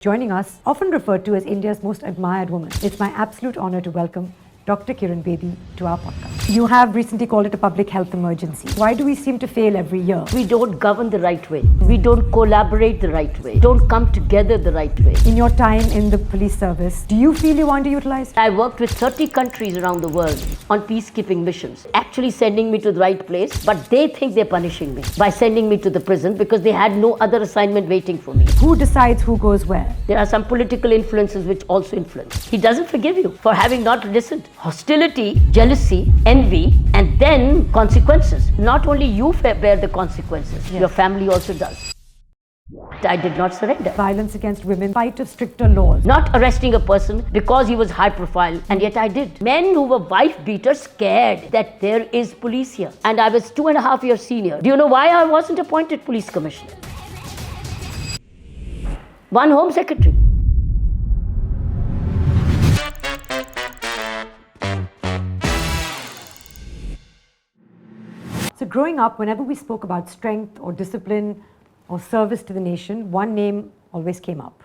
Joining us, often referred to as India's most admired woman, it's my absolute honor to welcome Dr. Kiran Bedi to our podcast. You have recently called it a public health emergency. Why do we seem to fail every year? We don't govern the right way. We don't collaborate the right way. Don't come together the right way. In your time in the police service, do you feel you're underutilized? I worked with 30 countries around the world on peacekeeping missions, actually sending me to the right place, but they think they're punishing me by sending me to the prison because they had no other assignment waiting for me. Who decides who goes where? There are some political influences which also influence. He doesn't forgive you for having not listened. Hostility, jealousy, envy, and then consequences. Not only you bear the consequences, your family also does. I did not surrender. Violence against women, fight of stricter laws. Not arresting a person because he was high profile, and yet I did. Men who were wife beaters scared that there is police here. And I was 2.5 years senior. Do you know why I wasn't appointed police commissioner? One home secretary. So growing up, whenever we spoke about strength or discipline or service to the nation, one name always came up.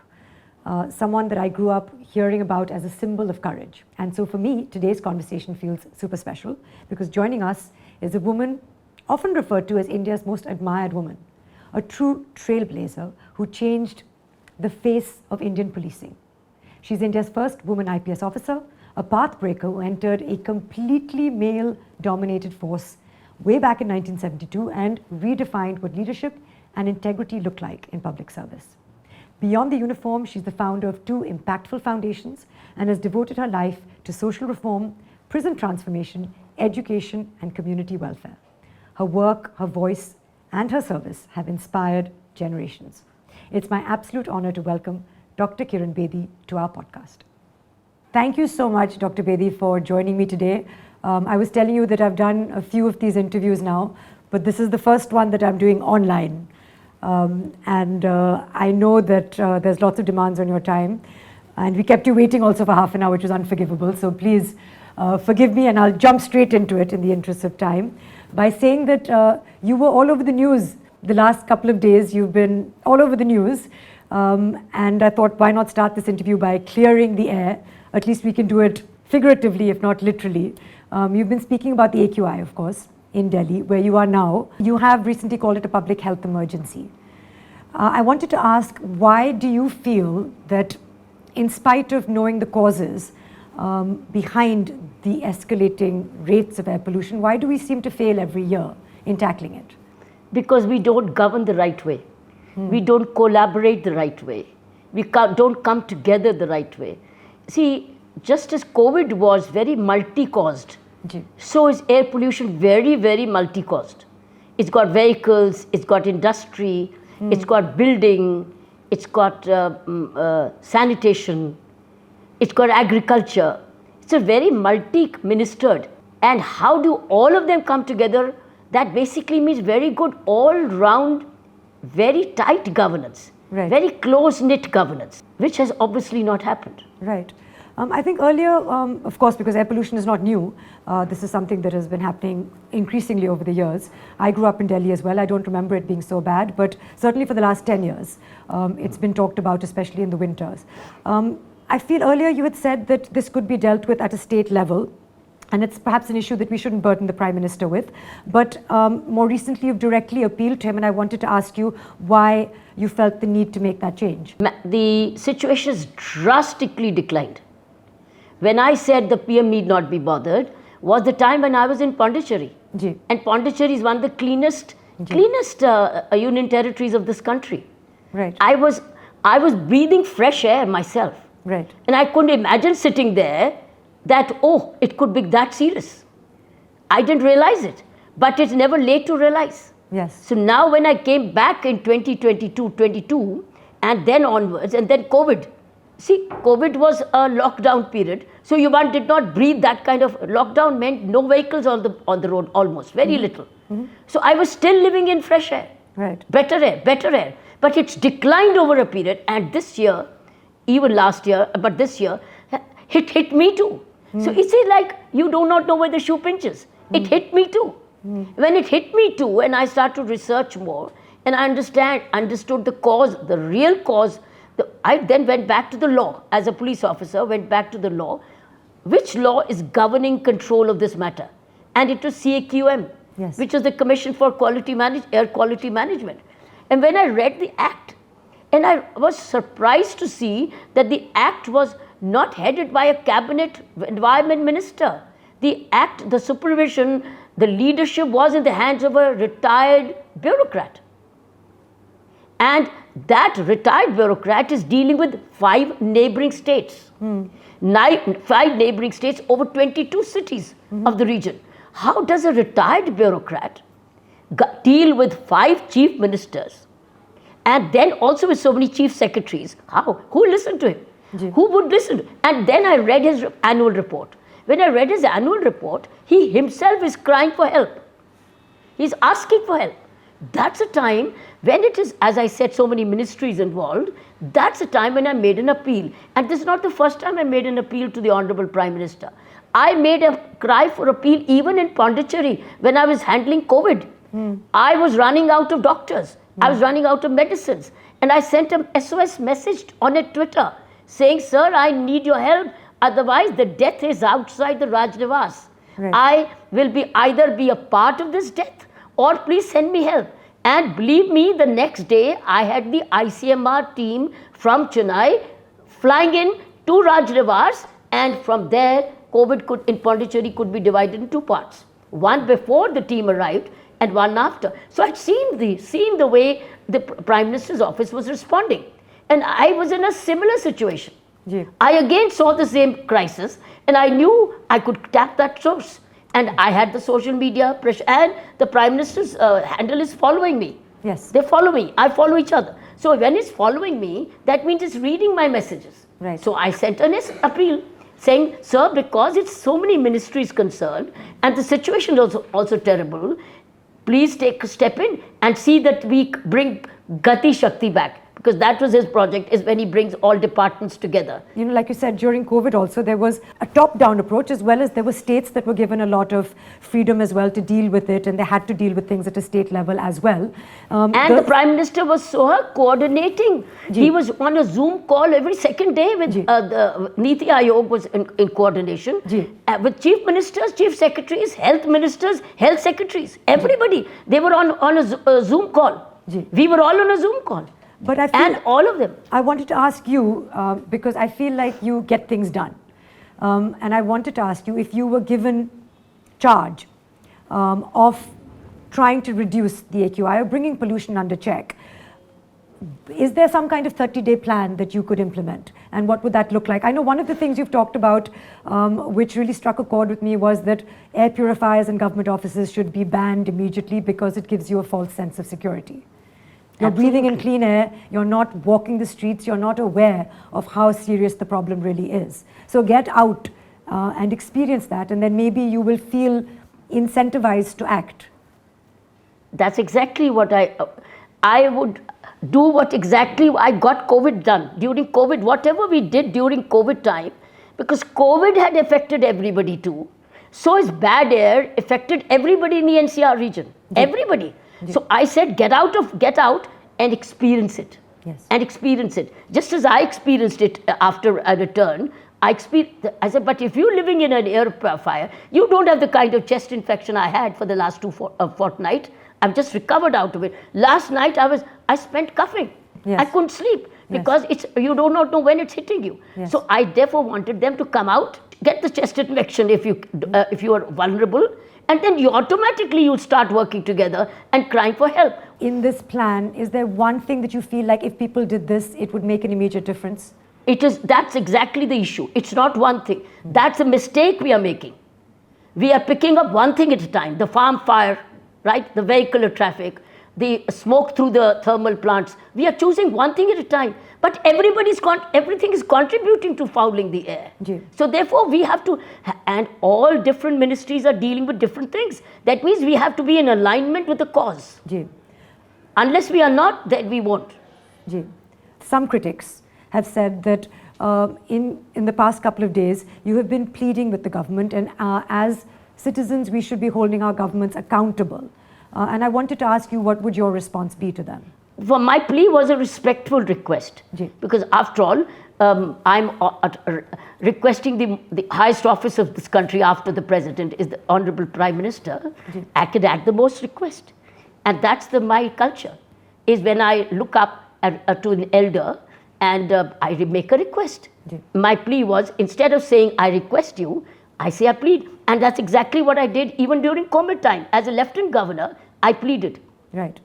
Someone that I grew up hearing about as a symbol of courage. And so for me, today's conversation feels super special because joining us is a woman often referred to as India's most admired woman, a true trailblazer who changed the face of Indian policing. She's India's first woman IPS officer, a pathbreaker who entered a completely male-dominated force way back in 1972 and redefined what leadership and integrity look like in public service. Beyond the uniform, she's the founder of 2 impactful foundations and has devoted her life to social reform, prison transformation, education, and community welfare. Her work, her voice, and her service have inspired generations. It's my absolute honor to welcome Dr. Kiran Bedi to our podcast. Thank you so much, Dr. Bedi, for joining me today. I was telling you that I've done a few of these interviews now, but this is the first one that I'm doing online. I know that there's lots of demands on your time, and we kept you waiting also for half an hour, which was unforgivable. So please forgive me, and I'll jump straight into it in the interest of time by saying that you were all over the news the last couple of days. You've been all over the news, and I thought, why not start this interview by clearing the air? At least we can do it figuratively, if not literally. You've been speaking about the AQI, of course, in Delhi, where you are now. You have recently called it a public health emergency. I wanted to ask, why do you feel that, in spite of knowing the causes behind the escalating rates of air pollution, why do we seem to fail every year in tackling it? Because we don't govern the right way. We don't collaborate the right way. We don't come together the right way. See, just as COVID was very multi-caused, so is air pollution very, very multi-caused. It's got vehicles, it's got industry, it's got building, it's got sanitation, it's got agriculture. It's a very multi-ministered. And how do all of them come together? That basically means very good all-round, very tight governance, very close-knit governance, which has obviously not happened. Right. I think earlier, of course, because air pollution is not new, this is something that has been happening increasingly over the years. I grew up in Delhi as well. I don't remember it being so bad, but certainly for the last 10 years, it's been talked about, especially in the winters. I feel earlier you had said that this could be dealt with at a state level, and it's perhaps an issue that we shouldn't burden the Prime Minister with. But more recently, you've directly appealed to him, and I wanted to ask you why you felt the need to make that change. The situation has drastically declined. When I said the PM need not be bothered, was the time when I was in Pondicherry. And Pondicherry is one of the cleanest union territories of this country. Right. I was breathing fresh air myself. Right. And I couldn't imagine sitting there that, oh, it could be that serious. I didn't realize it, but it's never late to realize. Yes. So now when I came back in 2022, and then onwards, and then COVID. See, COVID was a lockdown period, so you did not breathe that kind of lockdown. Meant no vehicles on the road, almost, very little. So I was still living in fresh air, better air. But it's declined over a period, and this year, even last year, but this year, it hit me too. So it's like you do not know where the shoe pinches. It hit me too. When it hit me too, and I started to research more, and I understood the cause, the real cause I then went back to the law as a police officer, went back to the law. Which law is governing control of this matter? And it was CAQM, yes, which was the Commission for Air Quality Management. And when I read the act, and I was surprised to see that the act was not headed by a cabinet environment minister. The act, the supervision, the leadership was in the hands of a retired bureaucrat. And that retired bureaucrat is dealing with 5 neighboring states. 5 neighboring states, over 22 cities of the region. How does a retired bureaucrat deal with 5 chief ministers and then also with so many chief secretaries? How? Who listened to him? Who would listen? And then I read his annual report. When I read his annual report, he himself is crying for help. He's asking for help. That's a time when it is, as I said, so many ministries involved. That's a time when I made an appeal. And this is not the first time I made an appeal to the Honorable Prime Minister. I made a cry for appeal even in Pondicherry when I was handling COVID. I was running out of doctors. I was running out of medicines. And I sent a SOS message on a Twitter saying, sir, I need your help. Otherwise, the death is outside the Rajnivas. Right. I will either be a part of this death or please send me help. And believe me, the next day, I had the ICMR team from Chennai flying in to Rajnivas, and from there, COVID in Pondicherry could be divided in 2 parts. One before the team arrived and one after. So I'd seen the way the Prime Minister's office was responding. And I was in a similar situation. Yeah. I again saw the same crisis and I knew I could tap that source. And I had the social media pressure, and the Prime Minister's handle is following me. Yes. They follow me. I follow each other. So when it's following me, that means it's reading my messages. Right. So I sent an appeal saying, sir, because it's so many ministries concerned and the situation is also terrible, please take a step in and see that we bring Gati Shakti back. Because that was his project, is when he brings all departments together. You know, like you said, during COVID also, there was a top-down approach, as well as there were states that were given a lot of freedom as well to deal with it, and they had to deal with things at a state level as well. And the Prime Minister was Soha coordinating. He was on a Zoom call every second day with the Niti Aayog was in coordination. With chief ministers, chief secretaries, health ministers, health secretaries, everybody. They were on a Zoom call. We were all on a Zoom call. But I feel, and all of them. I wanted to ask you, because I feel like you get things done. And I wanted to ask you, if you were given charge of trying to reduce the AQI or bringing pollution under check, is there some kind of 30-day plan that you could implement? And what would that look like? I know one of the things you've talked about, which really struck a chord with me, was that air purifiers in government offices should be banned immediately because it gives you a false sense of security. You're breathing in clean air, you're not walking the streets, you're not aware of how serious the problem really is. So get out and experience that, and then maybe you will feel incentivized to act. That's exactly what I would do. What exactly I got COVID done. During COVID, whatever we did during COVID time, because COVID had affected everybody too, so is bad air affected everybody in the NCR region. Everybody. So I said, get out and experience it. Yes. And experience it. Just as I experienced it after I returned, I said, but if you're living in an air purifier, you don't have the kind of chest infection I had for the last fortnight. I've just recovered out of it. Last night I spent coughing. Yes. I couldn't sleep because you do not know when it's hitting you. Yes. So I therefore wanted them to come out, get the chest infection if you are vulnerable, and then you'll start working together and crying for help. In this plan, is there one thing that you feel like if people did this, it would make an immediate difference? That's exactly the issue. It's not one thing. That's a mistake we are making. We are picking up one thing at a time. The farm fire, right? The vehicular traffic, the smoke through the thermal plants. We are choosing one thing at a time. But everything is contributing to fouling the air. So therefore we have to, and all different ministries are dealing with different things. That means we have to be in alignment with the cause. Unless we are not, then we won't. Some critics have said that in the past couple of days, you have been pleading with the government, and as citizens, we should be holding our governments accountable. And I wanted to ask you, what would your response be to them? for my plea was a respectful request. Ji. Because after all, I'm requesting the highest office of this country after the president is the Honorable Prime Minister. Ji. I can at the most request. And that's my culture, is when I look up to an elder and I make a request. Ji. My plea was, instead of saying I request you, I say I plead. And that's exactly what I did even during COVID time. As a Lieutenant Governor, I pleaded. Right.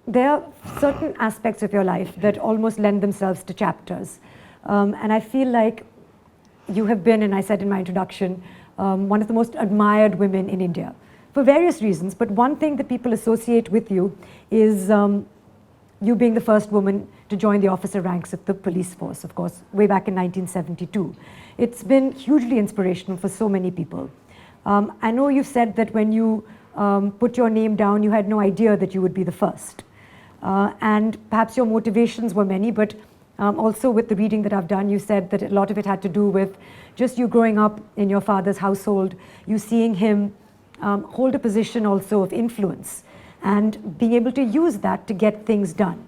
There are certain aspects of your life that almost lend themselves to chapters. And I feel like you have been, and I said in my introduction, one of the most admired women in India for various reasons. But one thing that people associate with you is you being the first woman to join the officer ranks of the police force, of course, way back in 1972. It's been hugely inspirational for so many people. I know you said that when you put your name down, you had no idea that you would be the first. And perhaps your motivations were many, but also with the reading that I've done, you said that a lot of it had to do with just you growing up in your father's household, you seeing him hold a position also of influence and being able to use that to get things done.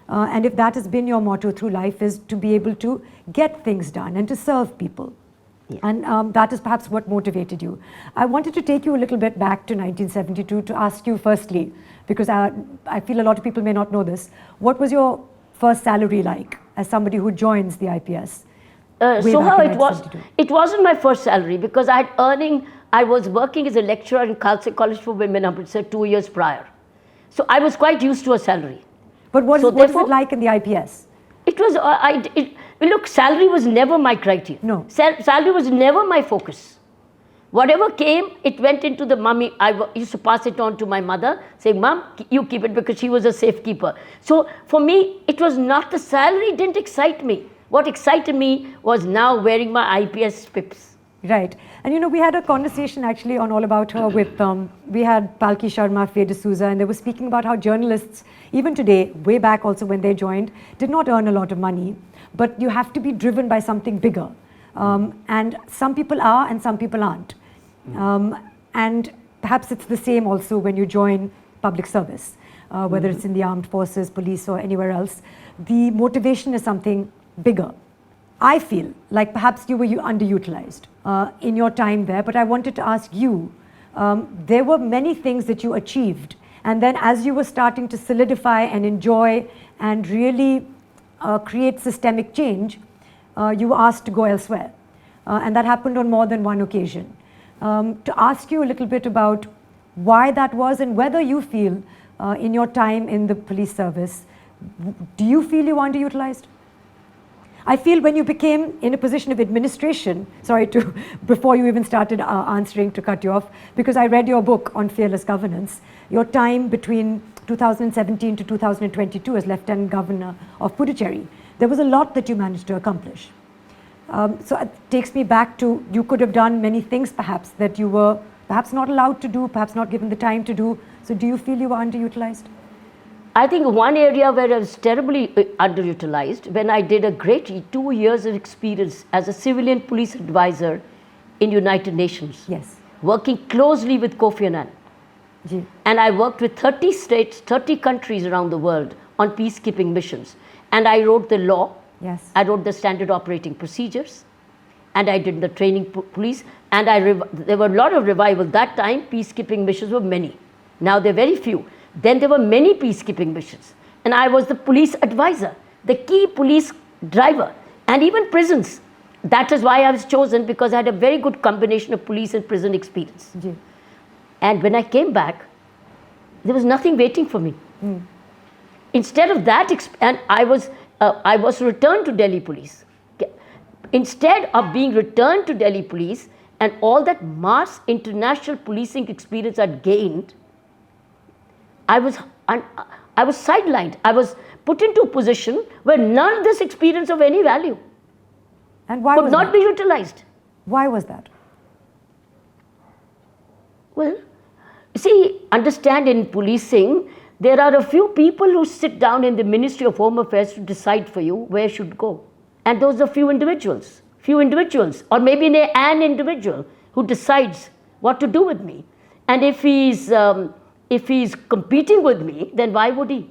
And if that has been your motto through life, is to be able to get things done and to serve people. Yeah. And that is perhaps what motivated you. I wanted to take you a little bit back to 1972 to ask you firstly, because I feel a lot of people may not know this, what was your first salary like as somebody who joins the IPS? Soha, it wasn't my first salary because I was working as a lecturer in Khalsa College for Women, Amritsar 2 years prior. So I was quite used to a salary. But what is it like in the IPS? It was, look, salary was never my criteria. No. Salary was never my focus. Whatever came, it went into the mummy. I used to pass it on to my mother, saying, Mom, you keep it, because she was a safekeeper. So for me, it was not the salary didn't excite me. What excited me was now wearing my IPS pips. Right. And you know, we had a conversation actually on All About Her with, we had Palki Sharma, Faye D'Souza, and they were speaking about how journalists, even today, way back also when they joined, did not earn a lot of money, but you have to be driven by something bigger. And some people are and some people aren't. And perhaps it's the same also when you join public service, whether it's in the armed forces, police, or anywhere else. The motivation is something bigger. I feel like perhaps you were underutilized in your time there, but I wanted to ask you, there were many things that you achieved, and then as you were starting to solidify and enjoy and really create systemic change, you were asked to go elsewhere. And that happened on more than one occasion. To ask you a little bit about why that was and whether you feel in your time in the police service, do you feel you were underutilized? I feel when you became in a position of administration, before you even started answering, to cut you off, because I read your book on fearless governance, your time between 2017 to 2022 as Lieutenant Governor of Puducherry, there was a lot that you managed to accomplish. So it takes me back to, you could have done many things perhaps that you were perhaps not allowed to do, perhaps not given the time to do. So do you feel you were underutilized? I think one area where I was terribly underutilized, when I did a great 2 years of experience as a civilian police advisor in United Nations. Yes. Working closely with Kofi Annan. Ji. And I worked with 30 states, 30 countries around the world on peacekeeping missions. And I wrote the law. Yes. I wrote the standard operating procedures. And I did the training police. And there were a lot of revival. That time, peacekeeping missions were many. Now they're very few. Then there were many peacekeeping missions. And I was the police advisor, the key police driver, and even prisons. That is why I was chosen, because I had a very good combination of police and prison experience. Ji. And when I came back, there was nothing waiting for me. Instead of that, and I was returned to Delhi Police. Instead of being returned to Delhi Police and all that mass international policing experience I'd gained, I was sidelined. I was put into a position where none of this experience of any value And why could was not that? be utilized. Why was that? Well, see, understand, in policing, there are a few people who sit down in the Ministry of Home Affairs to decide for you where you should go. And those are few individuals, or maybe an individual who decides what to do with me. And if he's competing with me, then why would he?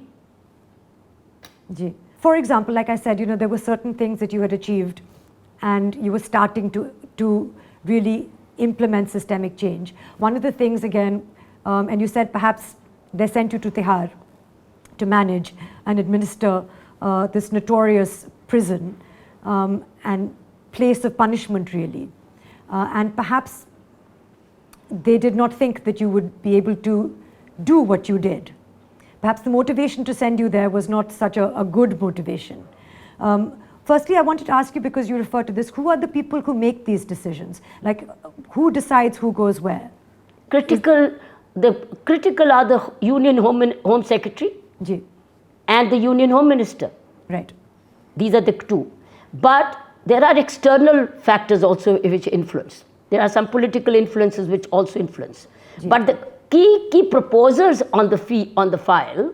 Ji. For example, like I said, there were certain things that you had achieved and you were starting to really implement systemic change. One of the things, again, and you said perhaps they sent you to Tihar to manage and administer this notorious prison and place of punishment, really. And perhaps they did not think that you would be able to do what you did. Perhaps the motivation to send you there was not such a good motivation. Firstly, I wanted to ask you, because you refer to this, who are the people who make these decisions? Like, who decides who goes where? The critical are the Union Home Secretary Ji. and the Union Home Minister. Right. These are the two. But there are external factors also which influence. There are some political influences which also influence. Ji. But the key proposers on the file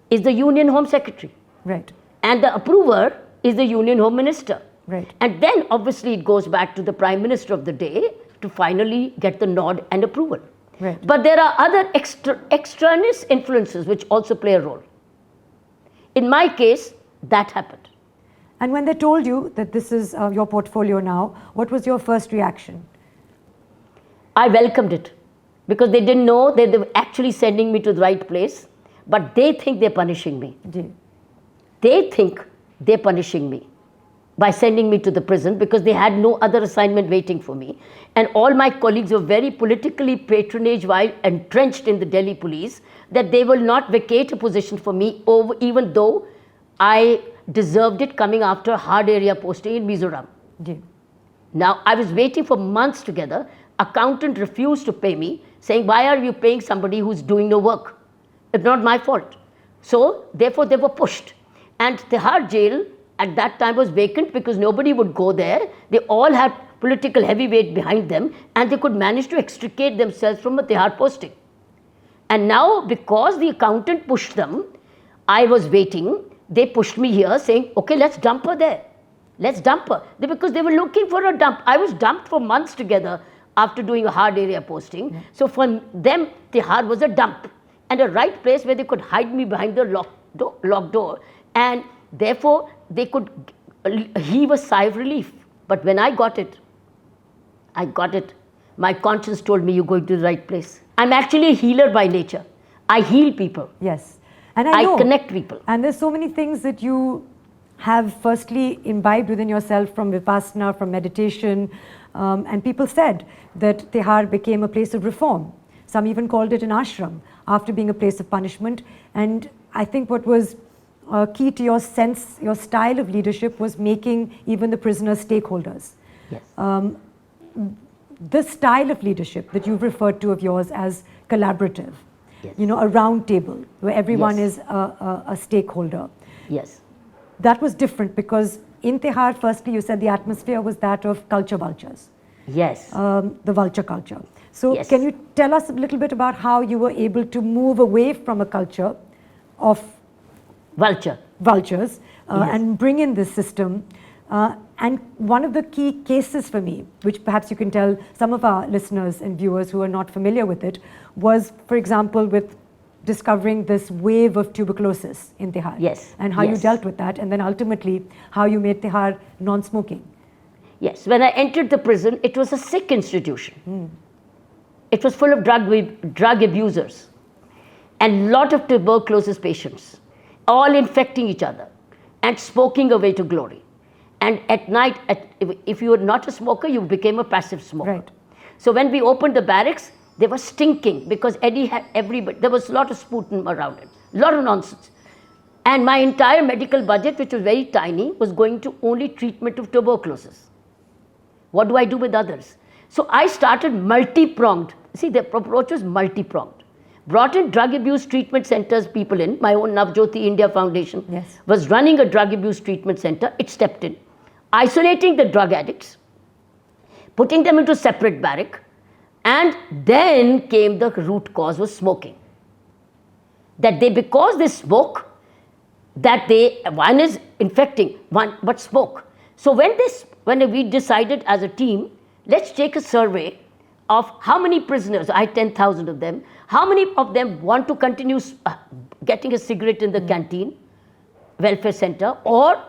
is the Union Home Secretary. Right. And the approver is the Union Home Minister. Right. And then obviously it goes back to the Prime Minister of the day to finally get the nod and approval. Right. But there are other extraneous influences which also play a role. In my case, that happened. And when they told you that this is your portfolio now, what was your first reaction? I welcomed it because they didn't know that they were actually sending me to the right place, but they think they're punishing me. Ji. They think they're punishing me by sending me to the prison because they had no other assignment waiting for me. And all my colleagues were very politically patronage while entrenched in the Delhi police that they will not vacate a position for me even though I deserved it coming after a hard area posting in Mizoram. Ji. Now, I was waiting for months together. Accountant refused to pay me, saying, why are you paying somebody who's doing no work? It's not my fault. So, therefore, they were pushed. And Tihar Jail at that time was vacant because nobody would go there. They all had political heavyweight behind them and they could manage to extricate themselves from a Tihar posting. And now, because the accountant pushed them, I was waiting. They pushed me here saying, okay, let's dump her there. Let's dump her. Because they were looking for a dump. I was dumped for months together after doing a hard area posting. Yeah. So for them, Tihar was a dump and a right place where they could hide me behind the locked door. And therefore, they could heave a sigh of relief. But when I got it. My conscience told me you're going to the right place. I'm actually a healer by nature. I heal people. Yes. And I know. Connect people. And there's so many things that you have firstly imbibed within yourself from Vipassana, from meditation. And people said that Tihar became a place of reform. Some even called it an ashram after being a place of punishment. And I think what was key to your style of leadership was making even the prisoners stakeholders. Yes. This style of leadership that you've referred to of yours as collaborative, yes. A round table where everyone yes. is a stakeholder. Yes. That was different because in Tihar, firstly, you said the atmosphere was that of culture vultures. Yes. The vulture culture. So yes. Can you tell us a little bit about how you were able to move away from a culture of vultures yes. and bring in this system? And one of the key cases for me, which perhaps you can tell some of our listeners and viewers who are not familiar with it, was, for example, with discovering this wave of tuberculosis in Tihar. Yes. And how yes. you dealt with that, and then ultimately how you made Tihar non-smoking. Yes. When I entered the prison, it was a sick institution. It was full of drug abusers and lot of tuberculosis patients, all infecting each other and smoking away to glory. And at night, if you were not a smoker, you became a passive smoker. Right. So when we opened the barracks, they were stinking because Eddie had everybody. There was a lot of sputum around it, a lot of nonsense. And my entire medical budget, which was very tiny, was going to only treatment of tuberculosis. What do I do with others? So I started multi-pronged. See, the approach was multi-pronged. Brought in drug abuse treatment centers, people in. My own Bedi India Foundation yes. was running a drug abuse treatment center. It stepped in, isolating the drug addicts, putting them into separate barrack, and then came the root cause was smoking. Because they smoke, one is infecting, but smoke. So when we decided as a team, let's take a survey of how many prisoners, I had 10,000 of them, how many of them want to continue getting a cigarette in the canteen welfare center, or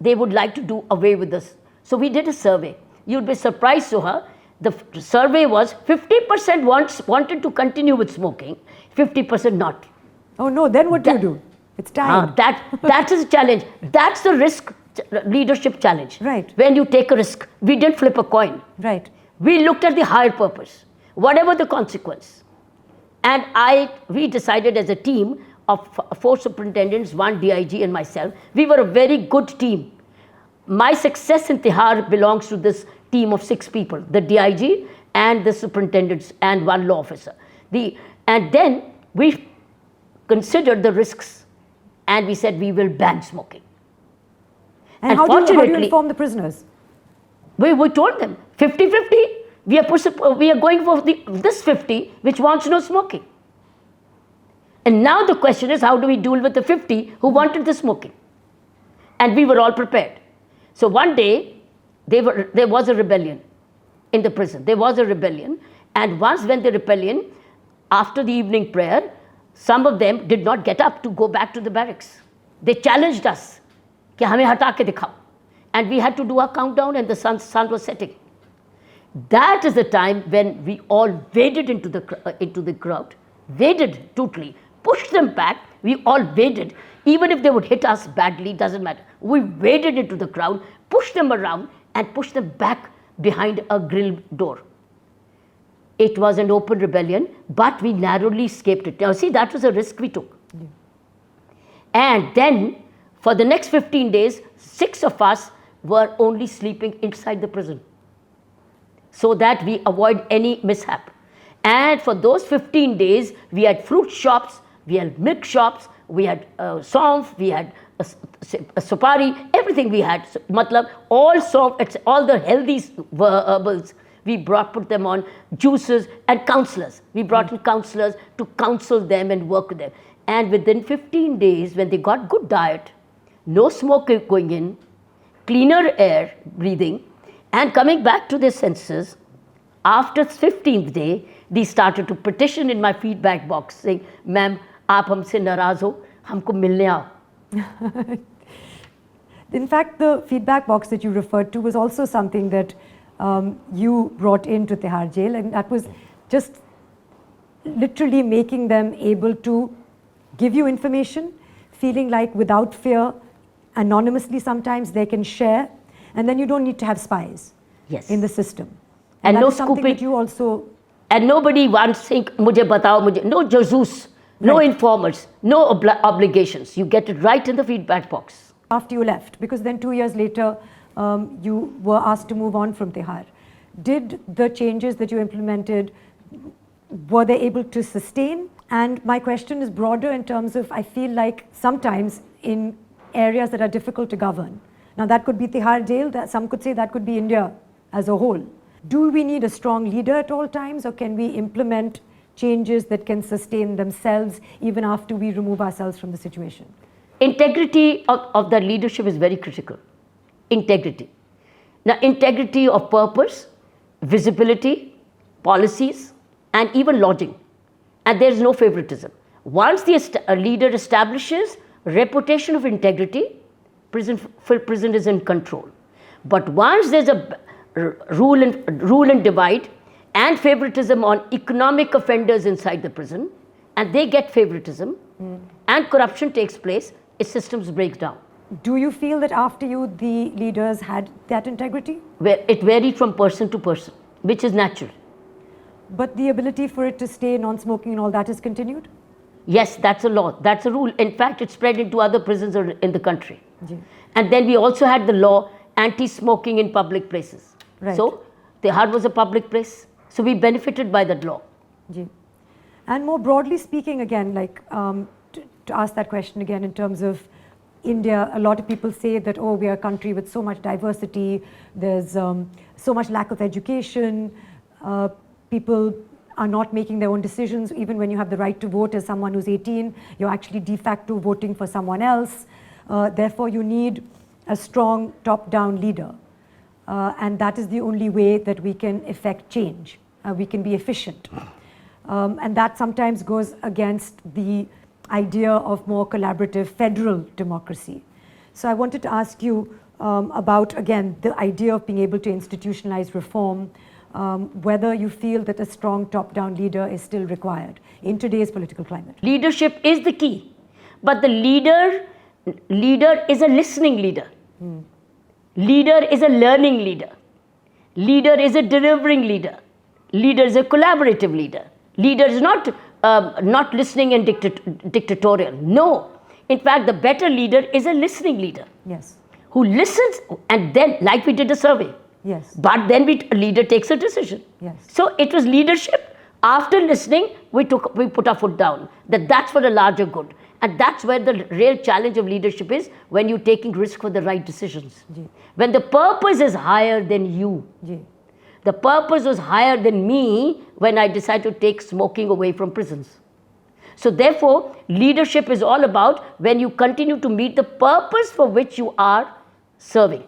they would like to do away with this. So we did a survey. You'd be surprised, Soha. The survey was 50% wanted to continue with smoking, 50% not. Oh no, then what do you do? It's time. That is a challenge. That's the risk leadership challenge. Right. When you take a risk. We didn't flip a coin. Right. We looked at the higher purpose, whatever the consequence. And we decided as a team of 4 superintendents, 1 DIG and myself, we were a very good team. My success in Tihar belongs to this team of 6 people, the DIG and the superintendents and 1 law officer. And then we considered the risks and we said we will ban smoking. And how do you inform the prisoners? We told them 50-50. We are going for this 50 which wants no smoking. And now the question is, how do we deal with the 50 who wanted the smoking? And we were all prepared. So one day, there was a rebellion in the prison. There was a rebellion. And once when the rebellion, after the evening prayer, some of them did not get up to go back to the barracks. They challenged us. Ki hame hata ke dikhao. And we had to do our countdown and the sun was setting. That is the time when we all waded into the crowd, waded totally, pushed them back. We all waded. Even if they would hit us badly, doesn't matter. We waded into the crowd, pushed them around and pushed them back behind a grill door. It was an open rebellion, but we narrowly escaped it. Now see, that was a risk we took. Yeah. And then for the next 15 days, 6 of us were only sleeping inside the prison, so that we avoid any mishap. And for those 15 days, we had fruit shops, we had milk shops, we had saunf, we had a supari, everything we had. Matlab, all the healthy herbals, we put them on, juices and counselors. We brought in counselors to counsel them and work with them. And within 15 days, when they got good diet, no smoke going in, cleaner air breathing, and coming back to their senses, after 15th day, they started to petition in my feedback box saying, "Ma'am, aap humse naraz ho, humko milne aao." In fact, the feedback box that you referred to was also something that you brought into Tihar Jail, and that was just literally making them able to give you information, feeling like without fear, anonymously sometimes they can share, and then you don't need to have spies in the system. And no scooping. That you also. And nobody wants to think, "Mujhe batao, mujhe." No jazoos, no informers, no obligations. You get it right in the feedback box. After you left, because then 2 years later, you were asked to move on from Tihar. Did the changes that you implemented, were they able to sustain? And my question is broader in terms of, I feel like sometimes in areas that are difficult to govern. Now that could be Tihar Jail, some could say that could be India as a whole. Do we need a strong leader at all times, or can we implement changes that can sustain themselves even after we remove ourselves from the situation? Integrity of the leadership is very critical. Integrity. Now, integrity of purpose, visibility, policies, and even lodging. And there is no favoritism. Once a leader establishes reputation of integrity, prison is in control. But once there's a rule and divide and favoritism on economic offenders inside the prison, and they get favoritism, and corruption takes place, its systems break down. Do you feel that after you, the leaders had that integrity? It varied from person to person, which is natural. But the ability for it to stay non-smoking and all that is continued? Yes, that's a law. That's a rule. In fact, it spread into other prisons in the country. And then we also had the law anti-smoking in public places. Right. So, Tihar was a public place. So, we benefited by that law. And more broadly speaking, again, like to ask that question again in terms of India, a lot of people say that, oh, we are a country with so much diversity, there's so much lack of education, people are not making their own decisions. Even when you have the right to vote as someone who's 18, you're actually de facto voting for someone else. Therefore, you need a strong top-down leader. And that is the only way that we can effect change. We can be efficient. And that sometimes goes against the idea of more collaborative federal democracy. So I wanted to ask you about, again, the idea of being able to institutionalize reform, whether you feel that a strong top-down leader is still required in today's political climate. Leadership is the key, but the leader is a listening leader. Leader is a learning leader. Leader is a delivering leader. Leader is a collaborative leader. Leader is not listening and dictatorial. No. In fact, the better leader is a listening leader. Yes. Who listens, and then, like we did a survey. Yes. But then a leader takes a decision. Yes. So it was leadership. After listening, we put our foot down. That's for the larger good. And that's where the real challenge of leadership is, when you're taking risk for the right decisions. Ji. When the purpose is higher than you. Ji. The purpose was higher than me when I decided to take smoking away from prisons. So therefore, leadership is all about when you continue to meet the purpose for which you are serving.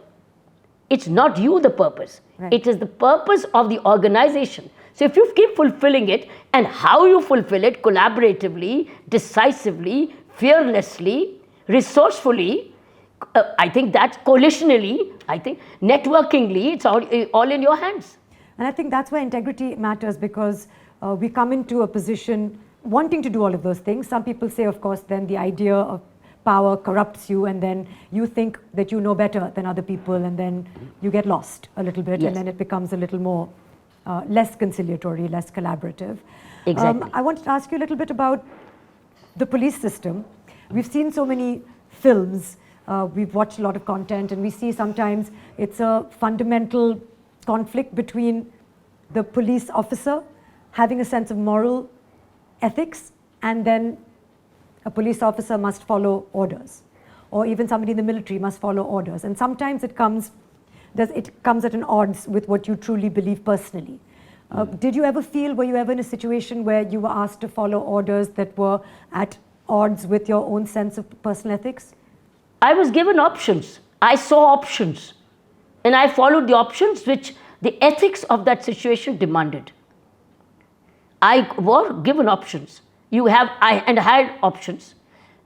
It's not you the purpose. Right. It is the purpose of the organization. So if you keep fulfilling it, and how you fulfill it, collaboratively, decisively, fearlessly, resourcefully, I think that's coalitionally, I think networkingly, it's all in your hands. And I think that's why integrity matters, because we come into a position wanting to do all of those things. Some people say, of course, then the idea of power corrupts you, and then you think that you know better than other people, and then you get lost a little bit, Yes. and then it becomes a little more less conciliatory, less collaborative. Exactly. I wanted to ask you a little bit about the police system. We've seen so many films, we've watched a lot of content, and we see sometimes it's a fundamental conflict between the police officer having a sense of moral ethics, and then a police officer must follow orders, or even somebody in the military must follow orders. And sometimes it comes at an odds with what you truly believe personally. Did you ever were you ever in a situation where you were asked to follow orders that were at odds with your own sense of personal ethics? I was given options. I saw options. And I followed the options which the ethics of that situation demanded. I was given options. I had options.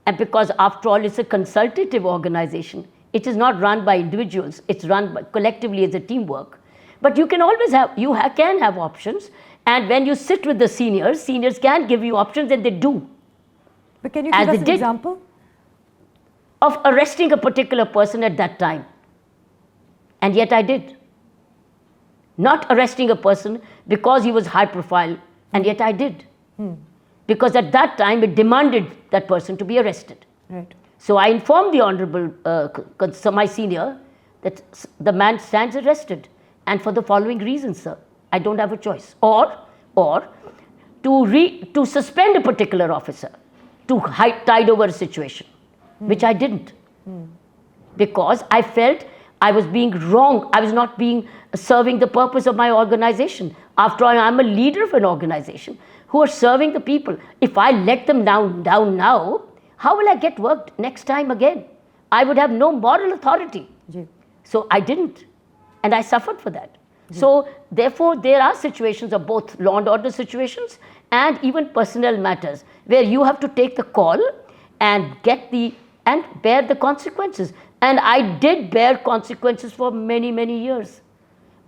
And because after all, it's a consultative organization. It is not run by individuals. It's run collectively as a teamwork. But you can always can have options. And when you sit with the seniors can give you options, and they do. But can you give us an example? Of arresting a particular person at that time. And yet I did. Not arresting a person because he was high profile, and yet I did. Because at that time it demanded that person to be arrested. Right. So I informed the Honorable, my senior, that the man stands arrested, and for the following reasons, sir. I don't have a choice. Or to suspend a particular officer, to tide over a situation, which I didn't. Because I felt I was being wrong. I was not serving the purpose of my organization. After all, I'm a leader of an organization who are serving the people. If I let them down now, how will I get work next time again? I would have no moral authority. Ji. So I didn't, and I suffered for that. So therefore, there are situations of both law and order situations and even personnel matters where you have to take the call and bear the consequences. And I did bear consequences for many, many years.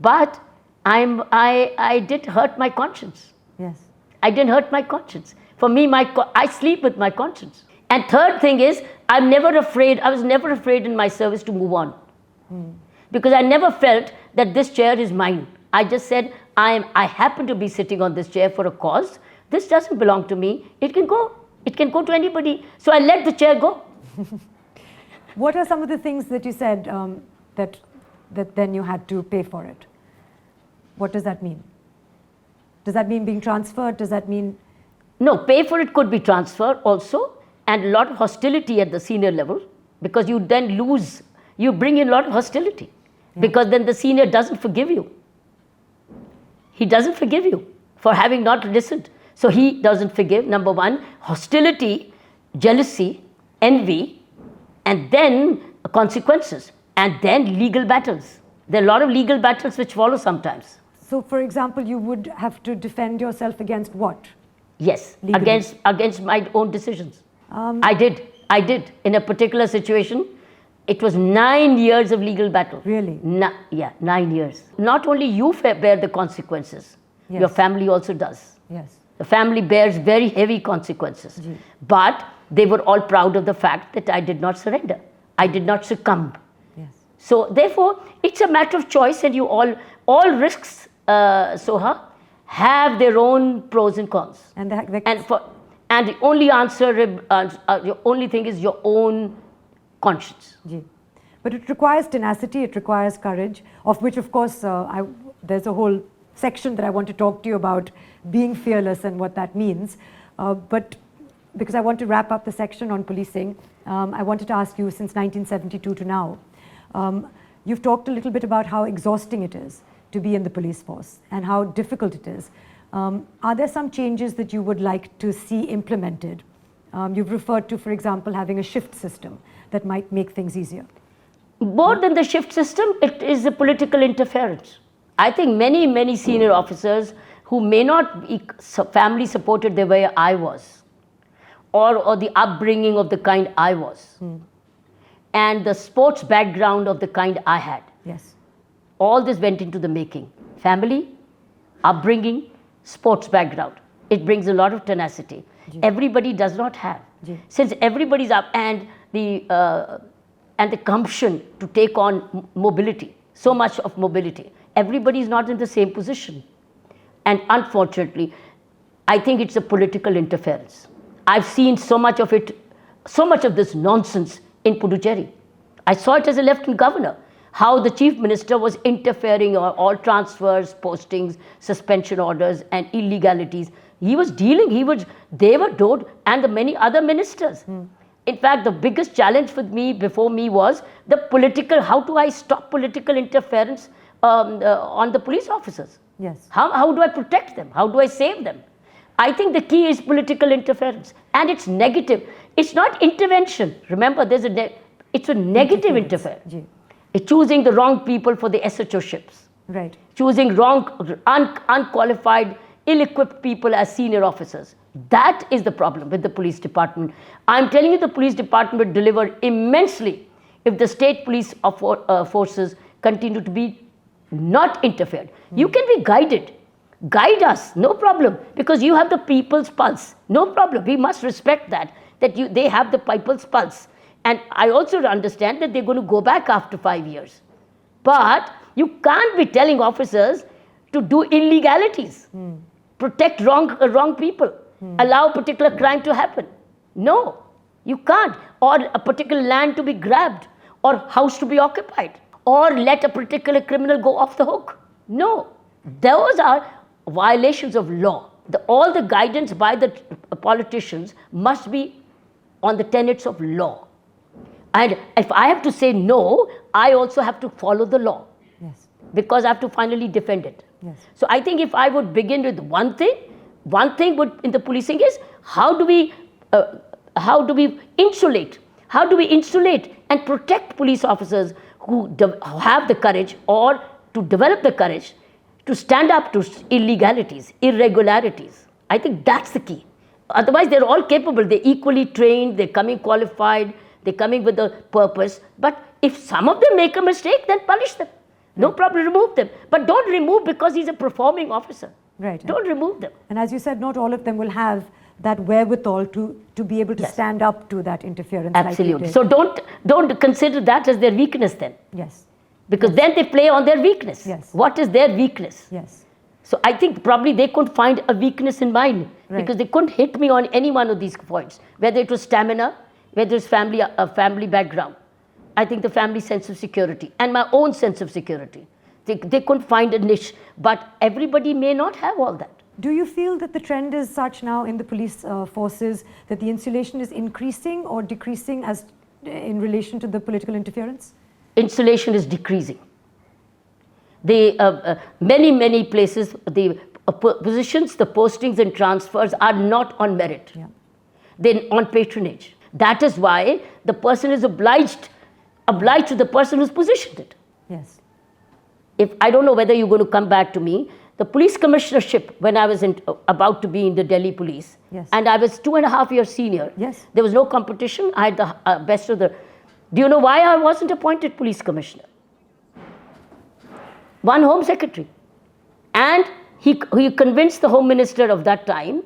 But I did hurt my conscience. Yes. I didn't hurt my conscience. For me, I sleep with my conscience. And third thing is, I was never afraid in my service to move on. Because I never felt that this chair is mine. I just said, I happen to be sitting on this chair for a cause. This doesn't belong to me. It can go. It can go to anybody. So I let the chair go. What are some of the things that you said that then you had to pay for it? What does that mean? Does that mean being transferred? Does that mean... No, pay for it could be transfer also, and a lot of hostility at the senior level, because you then you bring in a lot of hostility, because then the senior doesn't forgive you. He doesn't forgive you for having not listened. So he doesn't forgive, number one, hostility, jealousy, envy, and then consequences, and then legal battles. There are a lot of legal battles which follow sometimes. So, for example, you would have to defend yourself against what? Yes, Legally. against my own decisions. I did. In a particular situation, It was 9 years of legal battle. Really? Yeah, 9 years. Not only you bear the consequences, Yes. your family also does. Yes. The family bears very heavy consequences. But they were all proud of the fact that I did not surrender. I did not succumb. Yes. So therefore, it's a matter of choice, and you all risks, Soha, have their own pros and cons. And And the only answer, the only thing is your own conscience. Ji. But it requires tenacity, it requires courage, of which, of course, there's a whole section that I want to talk to you about being fearless and what that means. But because I want to wrap up the section on policing, I wanted to ask you, since 1972 to now, you've talked a little bit about how exhausting it is to be in the police force and how difficult it is. Are there some changes that you would like to see implemented? You've referred to, for example, having a shift system that might make things easier. More than the shift system, it is a political interference. I think many senior officers who may not be family supported the way I was, or the upbringing of the kind I was, and the sports background of the kind I had. Yes. All this went into the making. Family, upbringing, sports background. It brings a lot of tenacity. Everybody does not have. Since everybody's up, and the gumption to take on mobility, so much of mobility. Everybody is not in the same position. And unfortunately, I think it's a political interference. I've seen so much of it, so much of this nonsense in Puducherry. I saw it as a lieutenant governor, how the chief minister was interfering on all transfers, postings, suspension orders, and illegalities. He was dealing, they were told, and the many other ministers. In fact, the biggest challenge for me, before me, was the political, how do I stop political interference on the police officers? Yes. How do I protect them? How do I save them? I think the key is political interference, and it's negative. It's not intervention. Remember, it's a negative interference. It's choosing the wrong people for the SHO-ships. Right. Choosing wrong, unqualified, ill-equipped people as senior officers. That is the problem with the police department. I'm telling you, the police department will deliver immensely if the state police forces continue to be not interfered. You can be guided. Guide us, no problem, because you have the people's pulse. No problem. We must respect that they have the people's pulse. And I also understand that they're going to go back after 5 years. But you can't be telling officers to do illegalities, protect wrong people, allow particular crime to happen. No, you can't. Or a particular land to be grabbed, or house to be occupied, or let a particular criminal go off the hook. No, those are violations of law. All the guidance by the politicians must be on the tenets of law. And if I have to say no, I also have to follow the law. Yes. Because I have to finally defend it. Yes. So I think if I would begin with one thing would in the policing is how do we insulate? How do we insulate and protect police officers who have the courage, or to develop the courage to stand up to illegalities, irregularities? I think that's the key. Otherwise, they're all capable. They're equally trained. They're coming qualified. They're coming with a purpose. But if some of them make a mistake, then punish them. No problem, remove them. But don't remove because he's a performing officer. Right. Don't remove them. And as you said, not all of them will have that wherewithal to be able to stand up to that interference. Absolutely. So don't consider that as their weakness then. Yes. Because then they play on their weakness. Yes. What is their weakness? Yes. So I think probably they couldn't find a weakness in mine, because they couldn't hit me on any one of these points, whether it was stamina, whether it's family background. I think the family sense of security and my own sense of security. They couldn't find a niche, but everybody may not have all that. Do you feel that the trend is such now in the police forces that the insulation is increasing or decreasing as in relation to the political interference? Insulation is decreasing. Many places, the positions, the postings and transfers are not on merit. Yeah. They're on patronage. That is why the person is obliged to the person who's positioned it. Yes. If I don't know whether you're going to come back to me, the police commissionership, when I was about to be in the Delhi police, and I was 2.5 years senior, there was no competition. I had the best of the Do you know why I wasn't appointed police commissioner? One home secretary. And he convinced the home minister of that time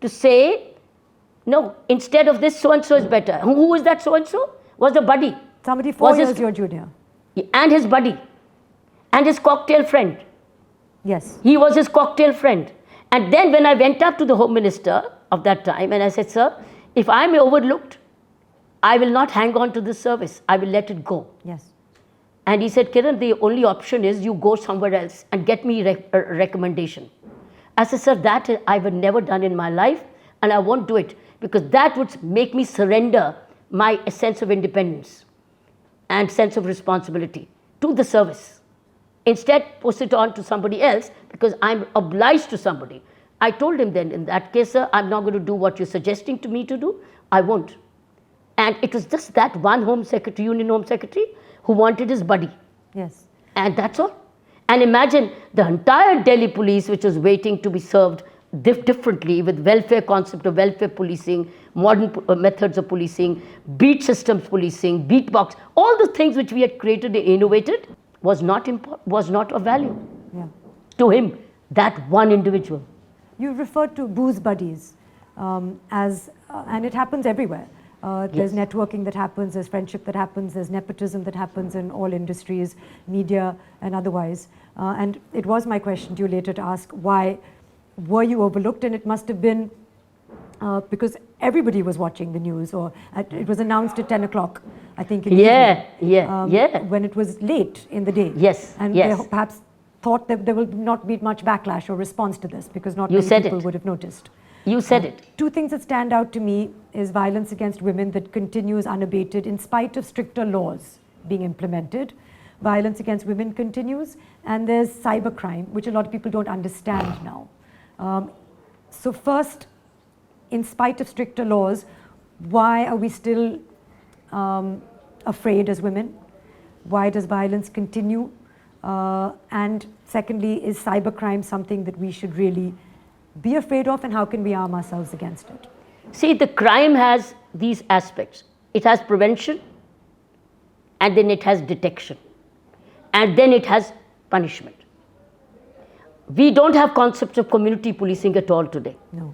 to say, no, instead of this, so-and-so is better. Who is that so-and-so? Was the buddy. Somebody 4 years your junior. And his buddy. And his cocktail friend. Yes. He was his cocktail friend. And then when I went up to the home minister of that time and I said, sir, if I am overlooked, I will not hang on to this service. I will let it go. Yes. And he said, Kiran, the only option is you go somewhere else and get me a recommendation. I said, sir, that I have never done in my life and I won't do it because that would make me surrender my sense of independence and sense of responsibility to the service. Instead, push it on to somebody else because I'm obliged to somebody. I told him then, in that case, sir, I'm not going to do what you're suggesting to me to do. I won't. And it was just that one home secretary, union home secretary, who wanted his buddy. Yes. And that's all. And imagine the entire Delhi police, which was waiting to be served differently with welfare concept of welfare policing, modern methods of policing, beat systems policing, beat box, all the things which we had created and innovated was not of value to him, that one individual. You referred to booze buddies and it happens everywhere. There's networking that happens, there's friendship that happens, there's nepotism that happens in all industries, media and otherwise. And it was my question to you later to ask, why were you overlooked? And it must have been because everybody was watching the news, or it was announced at 10 o'clock, I think. In the evening, when it was late in the day. Yes. And they perhaps thought that there will not be much backlash or response to this because not many people would have noticed. You said it. Two things that stand out to me is violence against women that continues unabated in spite of stricter laws being implemented. Violence against women continues, and there's cybercrime, which a lot of people don't understand now. So first, in spite of stricter laws, why are we still afraid as women? Why does violence continue? And secondly, is cybercrime something that we should really be afraid of, and how can we arm ourselves against it? See, the crime has these aspects. It has prevention, and then it has detection, and then it has punishment. We don't have concepts of community policing at all today. No.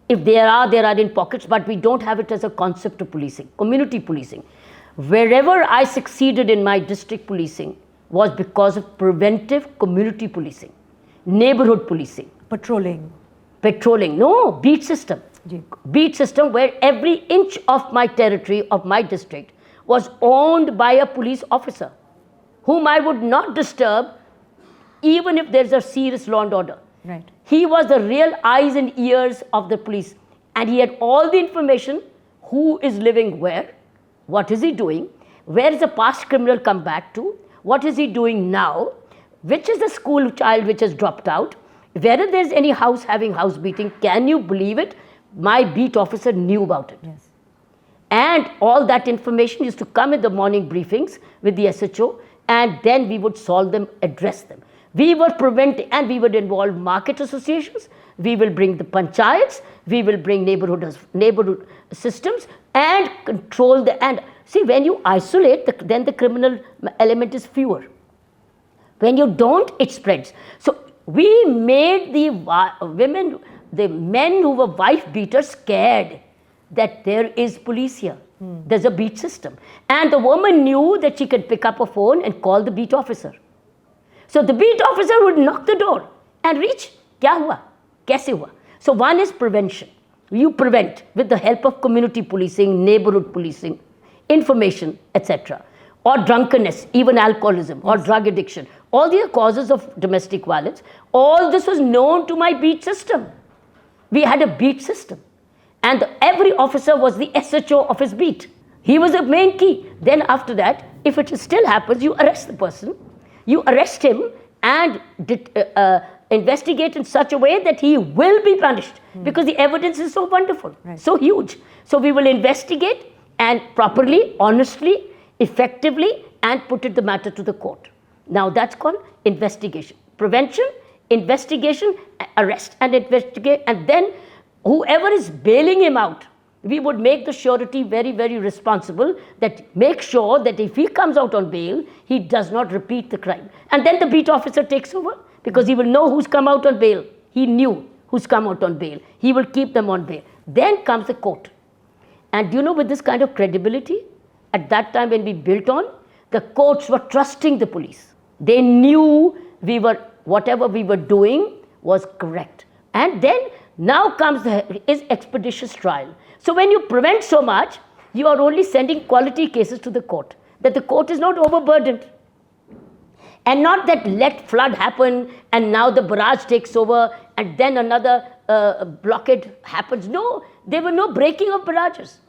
If there are in pockets, but we don't have it as a concept of policing, community policing. Wherever I succeeded in my district policing was because of preventive community policing, neighborhood policing. Patrolling, no, beat system. Beat system where every inch of my territory, of my district, was owned by a police officer whom I would not disturb even if there's a serious law and order. Right. He was the real eyes and ears of the police, and he had all the information: who is living where, what is he doing, where is a past criminal come back to, what is he doing now, which is the school child which has dropped out, whether there's any house having house beating. Can you believe it? My beat officer knew about it. Yes. And all that information used to come in the morning briefings with the SHO, and then we would solve them, address them. We were preventing, and we would involve market associations, we will bring the panchayats, we will bring neighborhood systems and control and see, when you isolate, then the criminal element is fewer. When you don't, it spreads. So we made the women, the men who were wife beaters scared that there is police here. There's a beat system. And the woman knew that she could pick up a phone and call the beat officer. So the beat officer would knock the door and reach, kya hua? Kaise hua? So one is prevention. You prevent with the help of community policing, neighborhood policing, information, etc. Or drunkenness, even alcoholism or drug addiction. All these are causes of domestic violence. All this was known to my beat system. We had a beat system. And every officer was the SHO of his beat. He was the main key. Then after that, if it still happens, you arrest the person. You arrest him and investigate in such a way that he will be punished because the evidence is so wonderful, so huge. So we will investigate and properly, honestly, effectively, and put the matter to the court. Now that's called investigation. Prevention, investigation, arrest and investigate, and then whoever is bailing him out we would make the surety very, very responsible, that make sure that if he comes out on bail, he does not repeat the crime. And then the beat officer takes over, because he will know who's come out on bail. He knew who's come out on bail. He will keep them on bail. Then comes the court. And you know, with this kind of credibility, at that time when we built on, the courts were trusting the police. They knew whatever we were doing was correct. And then now comes is expeditious trial. So when you prevent so much, you are only sending quality cases to the court, that the court is not overburdened. And not that let flood happen and now the barrage takes over and then another blockade happens. No, there were no breaking of barrages.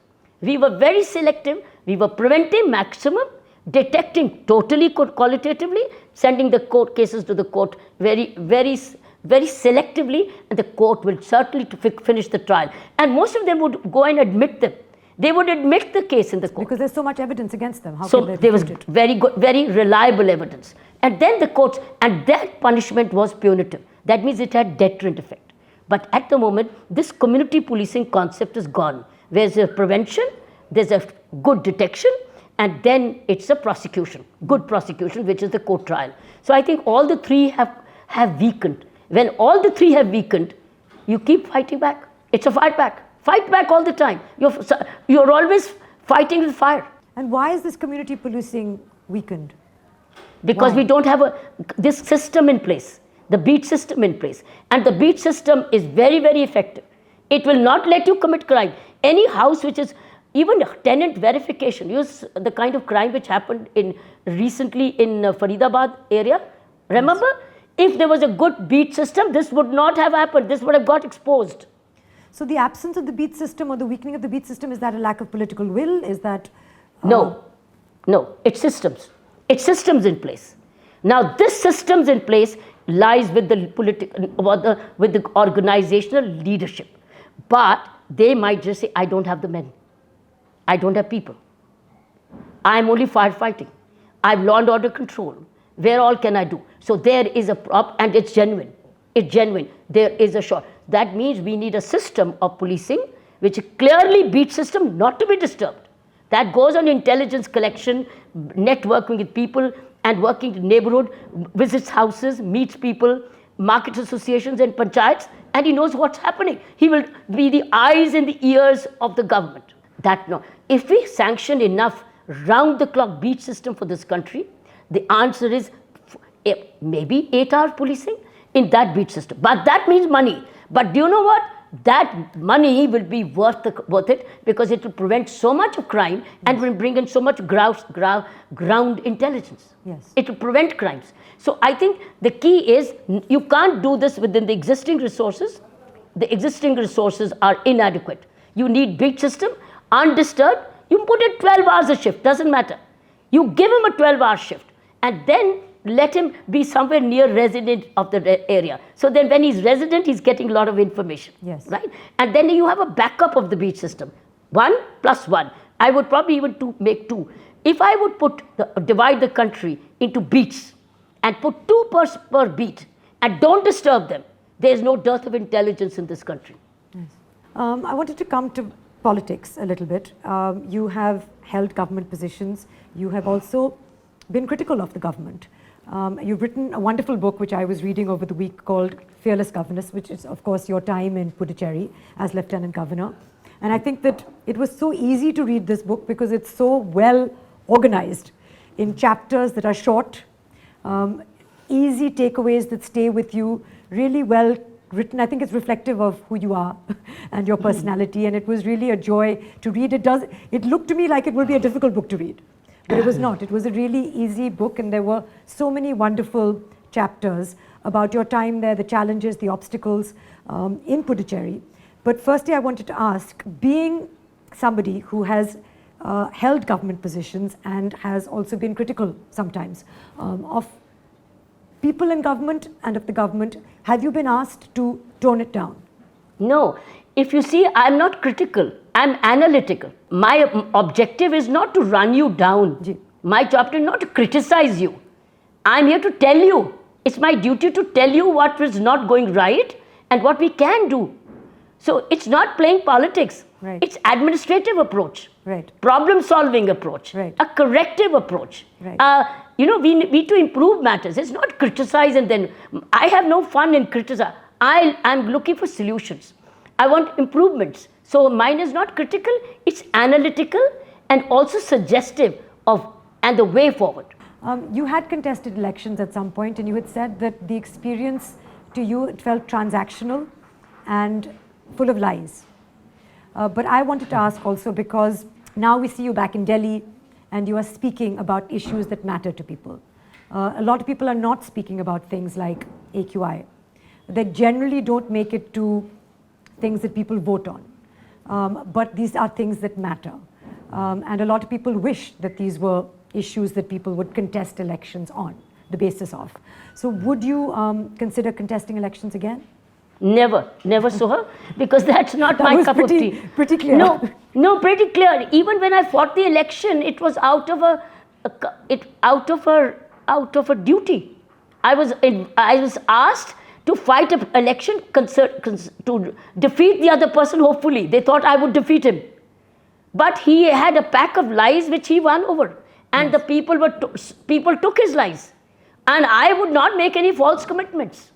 We were very selective. We were preventing maximum, detecting totally qualitatively, sending the court cases to the court very, very, very selectively, and the court will certainly finish the trial. And most of them would go and admit them. They would admit the case in the court. Because there's so much evidence against them. How so can they there was refute it? very good, very reliable evidence. And then the courts, and that punishment was punitive. That means it had deterrent effect. But at the moment, this community policing concept is gone. There's a prevention, there's a good detection, and then it's a prosecution, good prosecution, which is the court trial. So I think all the three have weakened. When all the three have weakened, you keep fighting back. It's a fight back. Fight back all the time. You're always fighting with fire. And why is this community policing weakened? Because Why? we don't have this system in place, the beat system in place. And the beat system is very, very effective. It will not let you commit crime. Any house which is, even tenant verification, use the kind of crime which happened recently in Faridabad area. Remember? Yes. If there was a good beat system, this would not have happened. This would have got exposed. So the absence of the beat system or the weakening of the beat system, is that a lack of political will? Is that... No, it's systems. It's systems in place. Now this systems in place lies with the with the organizational leadership. But they might just say, I don't have the men. I don't have people. I'm only firefighting. I have law and order control. Where all can I do? So there is a problem, and it's genuine. It's genuine. There is a short. That means we need a system of policing which clearly beat system, not to be disturbed. That goes on intelligence collection, networking with people, and working in neighborhood, visits houses, meets people, market associations and panchayats, and he knows what's happening. He will be the eyes and the ears of the government. If we sanction enough round-the-clock beat system for this country, the answer is maybe 8-hour policing in that beat system. But that means money. But do you know what? That money will be worth it, because it will prevent so much of crime and will bring in so much ground intelligence. Yes. It will prevent crimes. So I think the key is you can't do this within the existing resources. The existing resources are inadequate. You need beat system, undisturbed. You put it 12 hours a shift, doesn't matter. You give him a 12-hour shift and then let him be somewhere near resident of the area. So then when he's resident, he's getting a lot of information. Yes. Right? And then you have a backup of the beat system. 1 + 1. I would probably even make 2. If I would divide the country into beats and put 2 per beat and don't disturb them, there is no dearth of intelligence in this country. Yes. I wanted to come to politics a little bit. You have held government positions. You have also been critical of the government. You've written a wonderful book, which I was reading over the week, called Fearless Governance, which is, of course, your time in Puducherry as Lieutenant Governor. And I think that it was so easy to read this book because it's so well organized in chapters that are short, easy takeaways that stay with you, really well written. I think it's reflective of who you are and your personality, and it was really a joy to read. It looked to me like it would be a difficult book to read. But it was not. It was a really easy book, and there were so many wonderful chapters about your time there, the challenges, the obstacles in Puducherry. But firstly, I wanted to ask, being somebody who has held government positions and has also been critical sometimes of people in government and of the government, have you been asked to tone it down? No. If you see, I'm not critical. I'm analytical. My objective is not to run you down. Ji. My job is not to criticize you. I'm here to tell you. It's my duty to tell you what is not going right and what we can do. So it's not playing politics. Right. It's administrative approach, Right. problem solving approach, Right. a corrective approach. Right. We need to improve matters. It's not criticize and then, I have no fun in criticize. I'm looking for solutions. I want improvements. So mine is not critical, it's analytical and also suggestive of and the way forward. You had contested elections at some point, and you had said that the experience to you, it felt transactional and full of lies. But I wanted to ask also, because now we see you back in Delhi and you are speaking about issues that matter to people. A lot of people are not speaking about things like AQI. They generally don't make it to things that people vote on. But these are things that matter. And a lot of people wish that these were issues that people would contest elections on the basis of. So would you consider contesting elections again? Never, Soha, because that's not my cup of tea. Pretty clear. No, pretty clear. Even when I fought the election, it was out of a duty. I was asked to fight an election to defeat the other person. Hopefully, they thought I would defeat him, but he had a pack of lies which he won over, and the people took his lies, and I would not make any false commitments.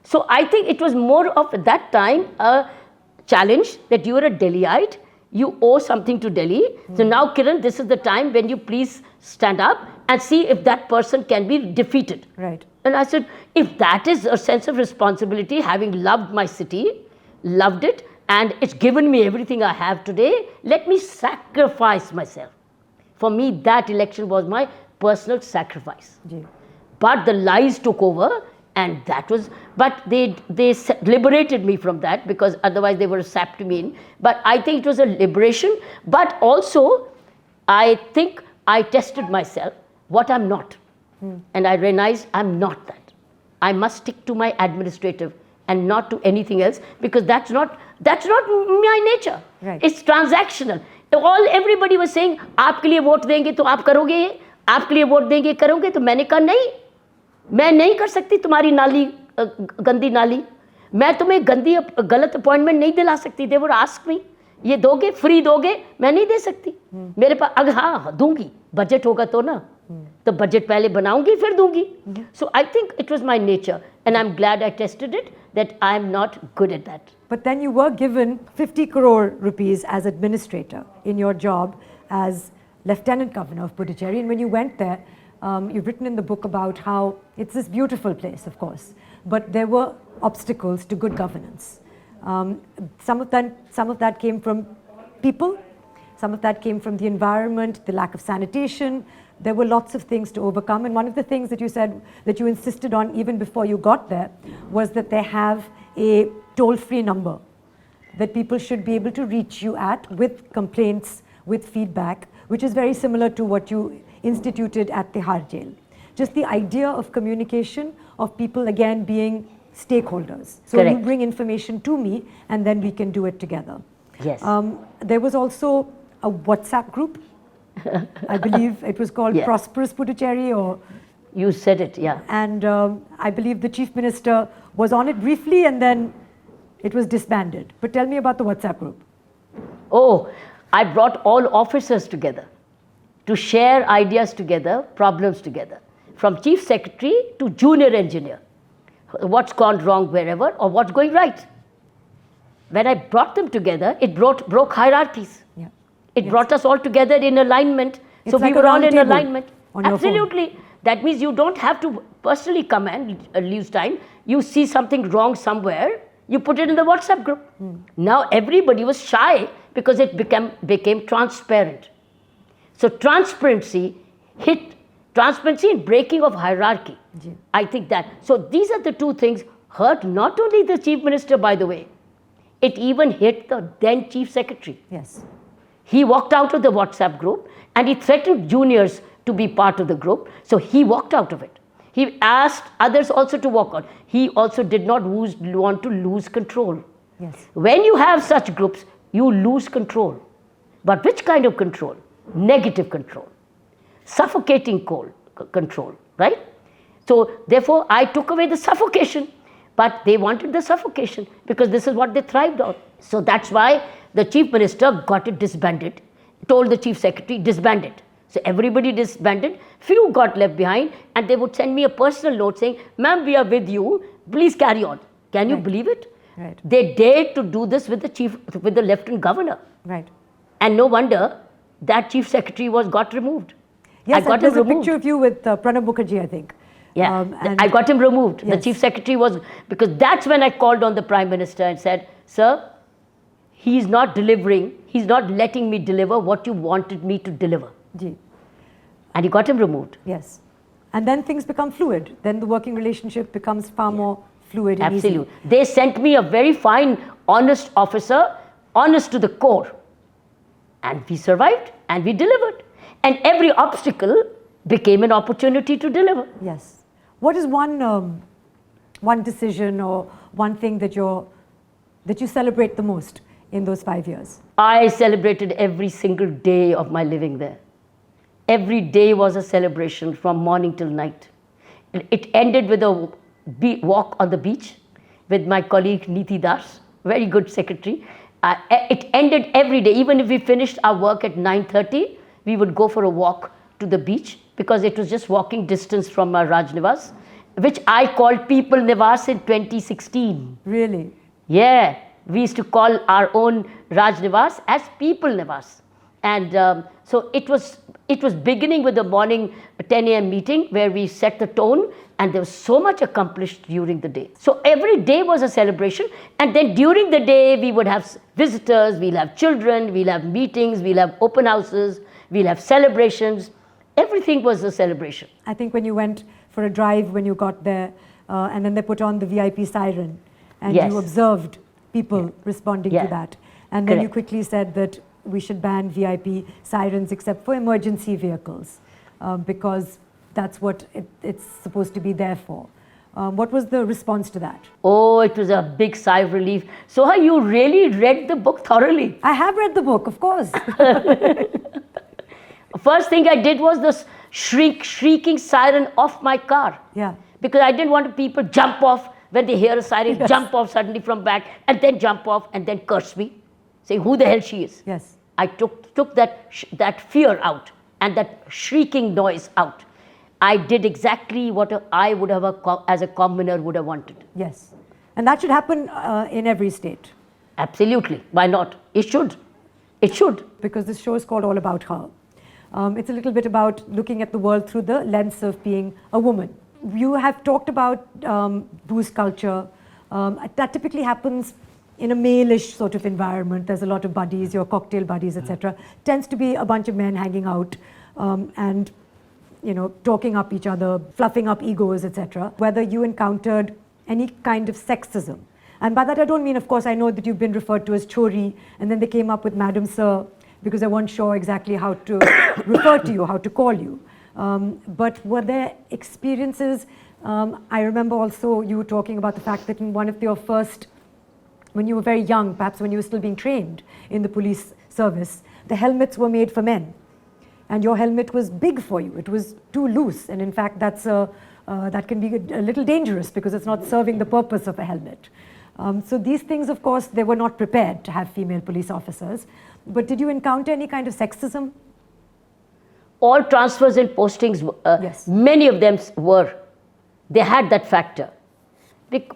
So I think it was more of, at that time, a challenge that you are a Delhiite, you owe something to Delhi. So now, Kiran, this is the time when you please stand up and see if that person can be defeated. Right. And I said, if that is a sense of responsibility, having loved my city, loved it, and it's given me everything I have today, let me sacrifice myself. For me, that election was my personal sacrifice. Ji. But the lies took over. And that was, but they liberated me from that, because otherwise they would have sapped me in. But I think it was a liberation, but also I think I tested myself, what I'm not. And I realized I'm not that. I must stick to my administrative and not to anything else, because that's not my nature. Right. It's transactional. Everybody was saying, आपके लिए vote देंगे तो आप करोगे ये, आपके लिए vote देंगे करोगे, तो मैंने कहा नहीं, मैं नहीं कर सकती तुम्हारी नाली, गंदी नाली, मैं तुम्हें गलत अपॉइंटमेंट नहीं दिला सकती. दे वुड आस्क मी, ये दोगे, फ्री दोगे, मैं नहीं दे सकती. मेरे पास अगर हाँ दूंगी, बजट होगा तो ना, तो बजट पहले बनाऊंगी फिर दूंगी. So I think it was my nature, and I'm glad I tested it, that I'm not good at that. But then you were given 50 crore rupees as administrator in your job as Lieutenant Governor of Puducherry, and when you went there, you've written in the book about how it's this beautiful place, of course, but there were obstacles to good governance. Some of that came from people, some of that came from the environment, the lack of sanitation. There were lots of things to overcome, and one of the things that you said, that you insisted on even before you got there, was that they have a toll-free number that people should be able to reach you at with complaints, with feedback, which is very similar to what you instituted at Tihar Jail. Just the idea of communication, of people again being stakeholders. So Correct. you bring information to me and then we can do it together. Yes. There was also a WhatsApp group. I believe it was called Prosperous Puducherry, or... You said it, yeah. And I believe the Chief Minister was on it briefly and then it was disbanded. But tell me about the WhatsApp group. Oh, I brought all officers together to share ideas together, problems together, from Chief Secretary to junior engineer. What's gone wrong wherever, or what's going right. When I brought them together, it broke hierarchies. Yeah. It brought us all together in alignment. It's so like we were all in table alignment. on your Absolutely. phone. That means you don't have to personally come and lose time. You see something wrong somewhere, you put it in the WhatsApp group. Now everybody was shy because it became transparent. So transparency and breaking of hierarchy. I think that. So these are the two things hurt not only the Chief Minister, by the way, it even hit the then Chief Secretary. Yes. He walked out of the WhatsApp group and he threatened juniors to be part of the group. So he walked out of it. He asked others also to walk out. He also did not want to lose control. Yes. When you have such groups, you lose control. But which kind of control? Negative control. Suffocating control, right? So therefore, I took away the suffocation. but they wanted the suffocation because this is what they thrived on. So that's why the chief minister got it disbanded, told the chief secretary, disband it. So everybody disbanded, few got left behind, and they would send me a personal note saying, ma'am, we are with you, please carry on. Can you believe it? Right. They dared to do this with the lieutenant governor. Right. And no wonder that chief secretary got removed. Yes, I got there's him a removed. picture of you with Pranab Mukherjee, I think. Yeah, and I got him removed. Yes. The chief secretary was, because that's when I called on the prime minister and said, sir, he's not delivering, he's not letting me deliver what you wanted me to deliver. Ji. And he got him removed. Yes. And then things become fluid. Then the working relationship becomes far more fluid and Absolutely. easy. They sent me a very fine, honest officer, honest to the core. And we survived and we delivered. And every obstacle became an opportunity to deliver. Yes. What is one decision or one thing that you celebrate the most in those 5 years? I celebrated every single day of my living there. Every day was a celebration from morning till night. It ended with a walk on the beach with my colleague Neeti Das, very good secretary. It ended every day. Even if we finished our work at 9:30, we would go for a walk to the beach because it was just walking distance from our Raj Nivas, which I called People Nivas in 2016. Really? Yeah, we used to call our own Raj Nivas as People Nivas. And so it was beginning with the morning 10 a.m. meeting where we set the tone, and there was so much accomplished during the day. So every day was a celebration, and then during the day we would have visitors, we'll have children, we'll have meetings, we'll have open houses, we'll have celebrations. Everything was a celebration. I think when you went for a drive when you got there, and then they put on the VIP siren, and Yes. you observed people responding Yeah. to that. And then you Correct. quickly said that we should ban VIP sirens except for emergency vehicles, because that's what it's supposed to be there for. What was the response to that? Oh, it was a big sigh of relief. Soha, you really read the book thoroughly. I have read the book, of course. First thing I did was the shrieking siren off my car. Yeah. Because I didn't want people jump off when they hear a siren, Yes. jump off suddenly from back, and then jump off and then curse me, saying who the hell she is. Yes. I took that fear out and that shrieking noise out. I did exactly what I would have, as a commoner, would have wanted. Yes. And that should happen in every state. Absolutely. Why not? It should. It should. Because this show is called All About Her. It's a little bit about looking at the world through the lens of being a woman. You have talked about booze culture. That typically happens in a male-ish sort of environment. There's a lot of buddies, your cocktail buddies, etc. Tends to be a bunch of men hanging out and talking up each other, fluffing up egos, etc. Whether you encountered any kind of sexism. And by that I don't mean, of course, I know that you've been referred to as Chori, and then they came up with Madam Sir, because they weren't sure exactly how to refer to you, how to call you. But were there experiences? I remember also you were talking about the fact that in one of your first, when you were very young, perhaps when you were still being trained in the police service, the helmets were made for men. And your helmet was big for you. It was too loose. And in fact, that can be a little dangerous because it's not serving the purpose of a helmet. So these things, of course, they were not prepared to have female police officers. But did you encounter any kind of sexism? All transfers and postings, Yes. many of them were. They had that factor.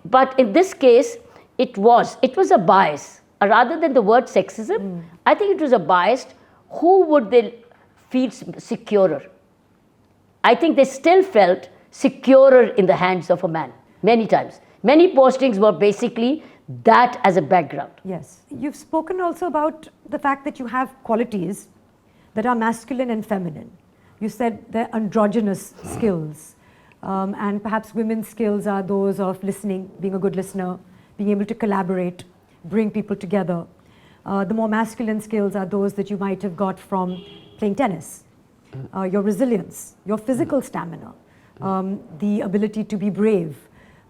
But in this case, it was a bias. Rather than the word sexism, I think it was a bias. Who would they feel securer? I think they still felt securer in the hands of a man, many times. Many postings were basically that as a background. Yes. You've spoken also about the fact that you have qualities that are masculine and feminine. You said they're androgynous skills. And perhaps women's skills are those of listening, being a good listener, being able to collaborate, bring people together. The more masculine skills are those that you might have got from playing tennis. Your resilience, your physical stamina, the ability to be brave,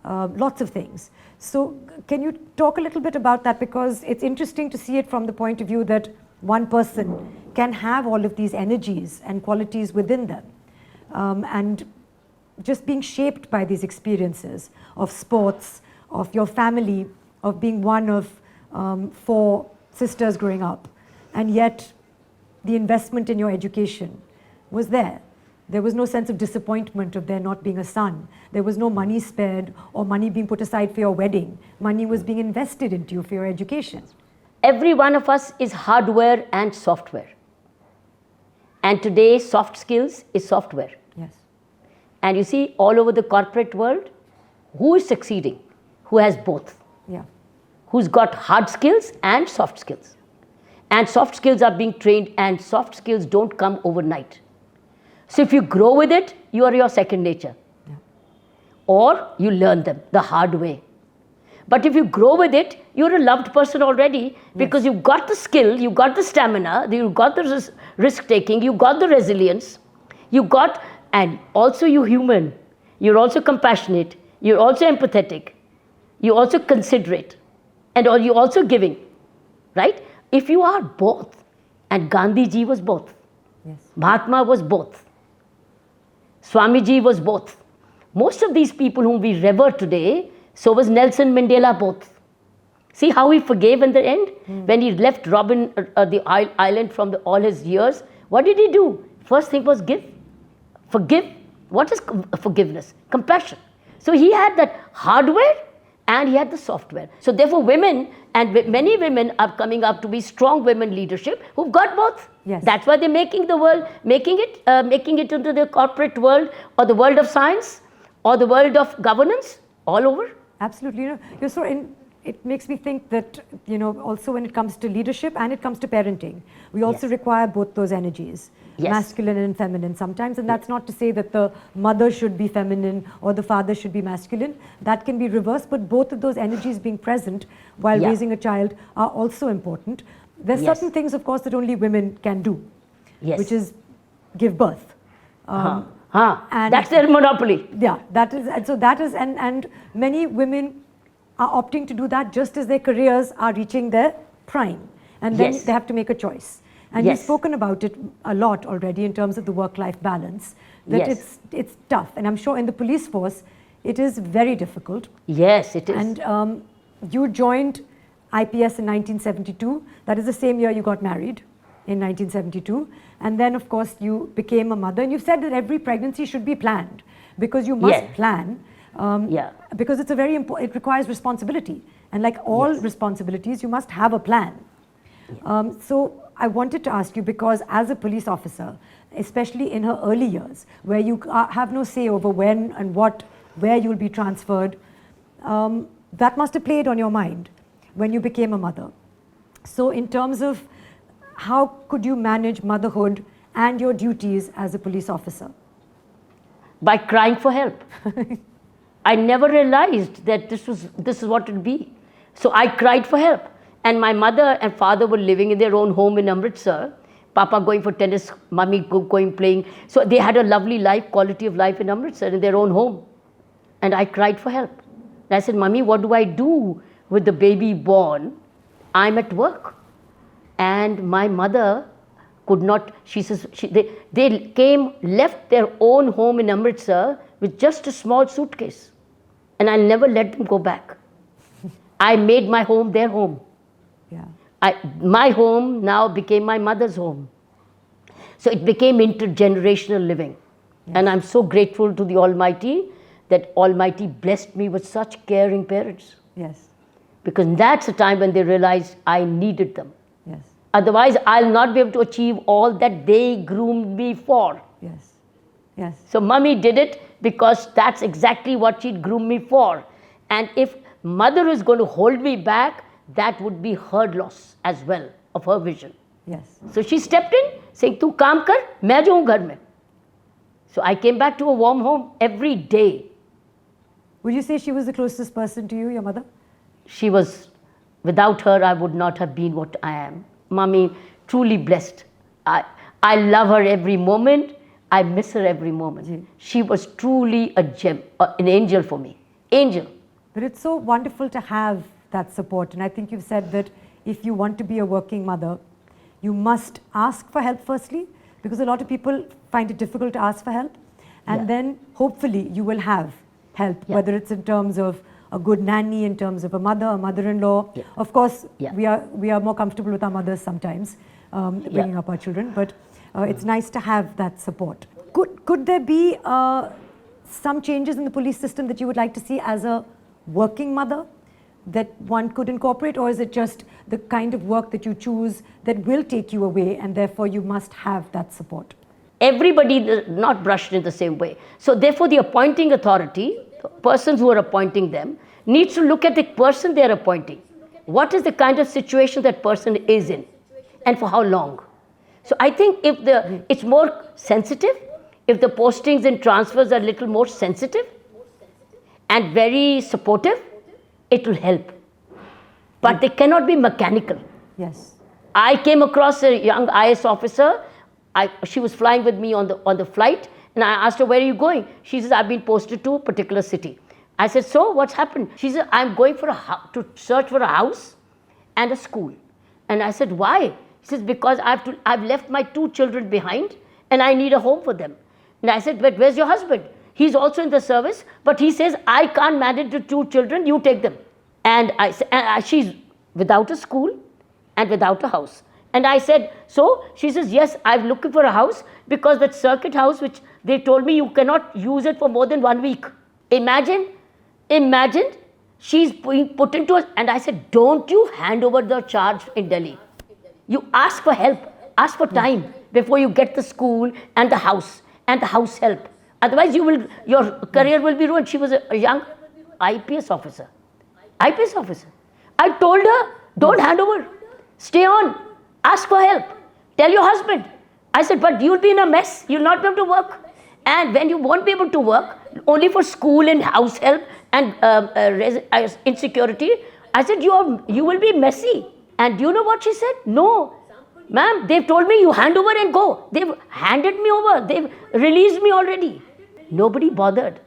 lots of things. So can you talk a little bit about that? Because it's interesting to see it from the point of view that one person can have all of these energies and qualities within them. And just being shaped by these experiences of sports, of your family, of being one of 4 sisters growing up, and yet the investment in your education was there. There was no sense of disappointment of there not being a son. There was no money spared or money being put aside for your wedding. Money was being invested into you for your education. Every one of us is hardware and software. And today, soft skills is software. Yes. And you see, all over the corporate world, who is succeeding? Who has both? Yeah. Who's got hard skills and soft skills. And soft skills are being trained, and soft skills don't come overnight. So if you grow with it, you are your second nature. Yeah. Or you learn them the hard way. But if you grow with it, you're a loved person already, because you've got the skill, you've got the stamina, you've got the risk taking, you've got the resilience, and also you're human. You're also compassionate, you're also empathetic, you're also considerate, and you're also giving, right? If you are both, and Gandhi ji was both, Yes. Mahatma was both, Swamiji was both. Most of these people whom we revere today, so was Nelson Mandela both. See how he forgave in the end? When he left Robin, the island from all his years, what did he do? First thing was give. Forgive. What is forgiveness? Compassion. So he had that hardware and he had the software. So therefore women, and many women are coming up to be strong women leadership who've got both. Yes. That's why they're making the world, making it into the corporate world or the world of science or the world of governance all over. Absolutely. You're so it makes me think that, also when it comes to leadership and it comes to parenting, we also require both those energies, masculine and feminine sometimes. And that's not to say that the mother should be feminine or the father should be masculine. That can be reversed, but both of those energies being present while raising a child are also important. There's certain things, of course, that only women can do, which is give birth. And that's their monopoly. Yeah, and many women are opting to do that just as their careers are reaching their prime, and then they have to make a choice. And you've spoken about it a lot already in terms of the work-life balance, that it's tough, and I'm sure in the police force it is very difficult. Yes, it is. And you joined IPS in 1972. That is the same year you got married, in 1972. And then, of course, you became a mother. And you've said that every pregnancy should be planned, because you must plan. Because it's it requires responsibility. And like all responsibilities, you must have a plan. So I wanted to ask you, because as a police officer, especially in her early years, where you have no say over when and where you'll be transferred, that must have played on your mind when you became a mother. So in terms of how could you manage motherhood and your duties as a police officer? By crying for help. I never realized that this is what it would be. So I cried for help. And my mother and father were living in their own home in Amritsar. Papa going for tennis, mummy going playing. So they had a lovely life, quality of life in Amritsar, in their own home. And I cried for help. And I said, Mummy, what do I do with the baby born? I'm at work. And my mother could not, she says, they left their own home in Amritsar with just a small suitcase. And I'll never let them go back. I made my home their home. My home now became my mother's home. So it became intergenerational living. And I'm so grateful to the Almighty that Almighty blessed me with such caring parents. Yes. Because that's the time when they realized I needed them. Yes. Otherwise, I'll not be able to achieve all that they groomed me for. Yes. Yes. So Mummy did it because that's exactly what she'd groomed me for. And if mother is going to hold me back, that would be her loss as well of her vision. Yes. So she stepped in saying, "Tu kaam kar, main jaun ghar mein." So I came back to a warm home every day. Would you say she was the closest person to you, your mother? She was, without her, I would not have been what I am. Mummy, truly blessed. I love her every moment. I miss her every moment. She was truly a gem, an angel for me. Angel. But it's so wonderful to have that support. And I think you've said that if you want to be a working mother, you must ask for help firstly, because a lot of people find it difficult to ask for help. And then hopefully you will have help, whether it's in terms of a good nanny, in terms of a mother, a mother-in-law. Yeah. Of course, Yeah. we are more comfortable with our mothers sometimes, bringing up our children, but it's nice to have that support. Could there be some changes in the police system that you would like to see as a working mother that one could incorporate, or is it just the kind of work that you choose that will take you away and therefore you must have that support? Everybody is not brushed in the same way. So therefore the appointing authority, persons who are appointing them, needs to look at the person they are appointing. What is the kind of situation that person is in and for how long? So I think if it's more sensitive, if the postings and transfers are a little more sensitive and very supportive, it will help. But they cannot be mechanical. Yes. I came across a young IS officer. She was flying with me on the flight, and I asked her, where are you going? She says, I've been posted to a particular city. I said, so what's happened? She said, I'm going to search for a house and a school. And I said, why? She says, because I've left my 2 children behind and I need a home for them. And I said, but where's your husband? He's also in the service, but he says, I can't manage the 2 children, you take them. And she's without a school and without a house. And I said, so? She says, yes, I'm looking for a house because that circuit house, which they told me you cannot use it for more than 1 week. Imagine, she's being put into a, and I said, don't you hand over the charge in Delhi. You ask for help, ask for time before you get the school and the house help. Otherwise your career will be ruined. She was a young IPS officer. I told her, don't hand over, stay on, ask for help, tell your husband. I said, but you'll be in a mess, you'll not be able to work. And when you won't be able to work, only for school and house help and insecurity, I said, you will be messy. And do you know what she said? No, ma'am, they've told me you hand over and go. They've handed me over, they've released me already. Nobody bothered.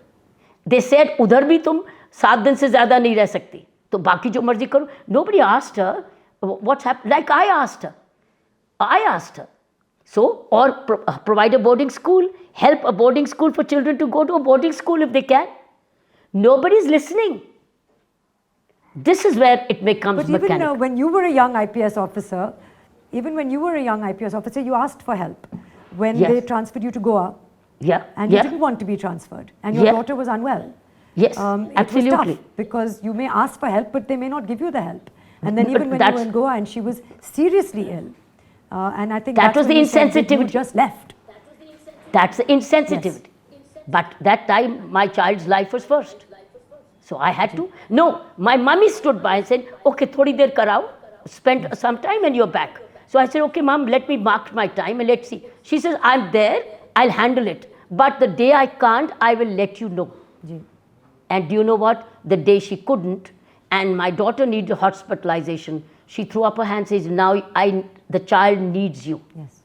They said, udhar bhi tum 7 din se zyada nahi reh sakti. To baki jo marzi karo. Nobody asked her what's happened. Like I asked her. So, or provide a boarding school, help a boarding school for children to go to a boarding school if they can. Nobody's listening. This is where it becomes mechanical. But even when you were a young IPS officer, you asked for help. When they transferred you to Goa, and you didn't want to be transferred, and your daughter was unwell. Yes, absolutely. It was tough because you may ask for help, but they may not give you the help. And then even when you were in Goa and she was seriously ill, and I think that was the insensitivity. You just left. That's the insensitivity. Yes. But that time my child's life was first. So I had to. No, my mummy stood by and said, okay, thodi der karao, spend some time and you're back. So I said, okay, mom, let me mark my time and let's see. She says, I'm there, I'll handle it. But the day I can't, I will let you know. Ji. And do you know what? The day she couldn't, and my daughter needed hospitalization, she threw up her hand and says, now the child needs you. Yes.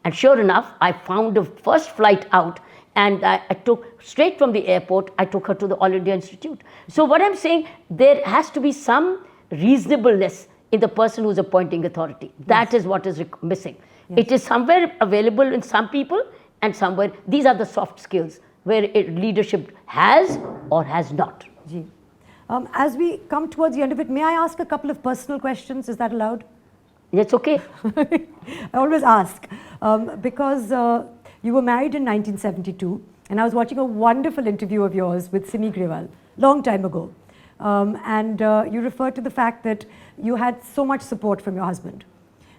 And sure enough, I found the first flight out, and I took, straight from the airport, I took her to the All India Institute. So what I'm saying, there has to be some reasonableness in the person who's appointing authority. That is what is missing. Yes. It is somewhere available in some people, and somewhere, these are the soft skills where leadership has or has not. Ji. As we come towards the end of it, may I ask a couple of personal questions? Is that allowed? It's okay. I always ask because you were married in 1972, and I was watching a wonderful interview of yours with Simi Grewal, long time ago. And you referred to the fact that you had so much support from your husband.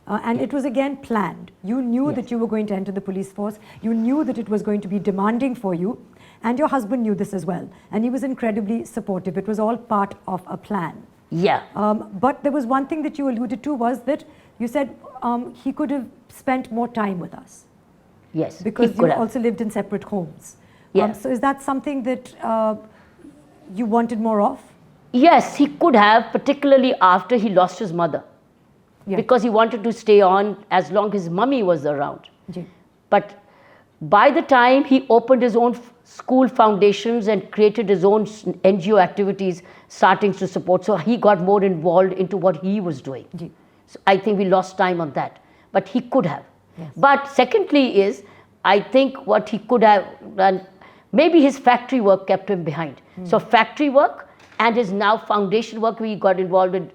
And it was again planned. You knew that you were going to enter the police force. You knew that it was going to be demanding for you. And your husband knew this as well. And he was incredibly supportive. It was all part of a plan. Yeah. But there was one thing that you alluded to, was that you said he could have spent more time with us. Yes. Because you also lived in separate homes. Yes. So is that something that you wanted more of? Yes, he could have, particularly after he lost his mother. Yeah. Because he wanted to stay on as long as his mummy was around. Ji. But by the time he opened his own school foundations and created his own NGO activities, starting to support, so he got more involved into what he was doing. Ji. So I think we lost time on that. But he could have. Yes. But secondly is, I think what he could have done, maybe his factory work kept him behind. So factory work and his now foundation work, he got involved in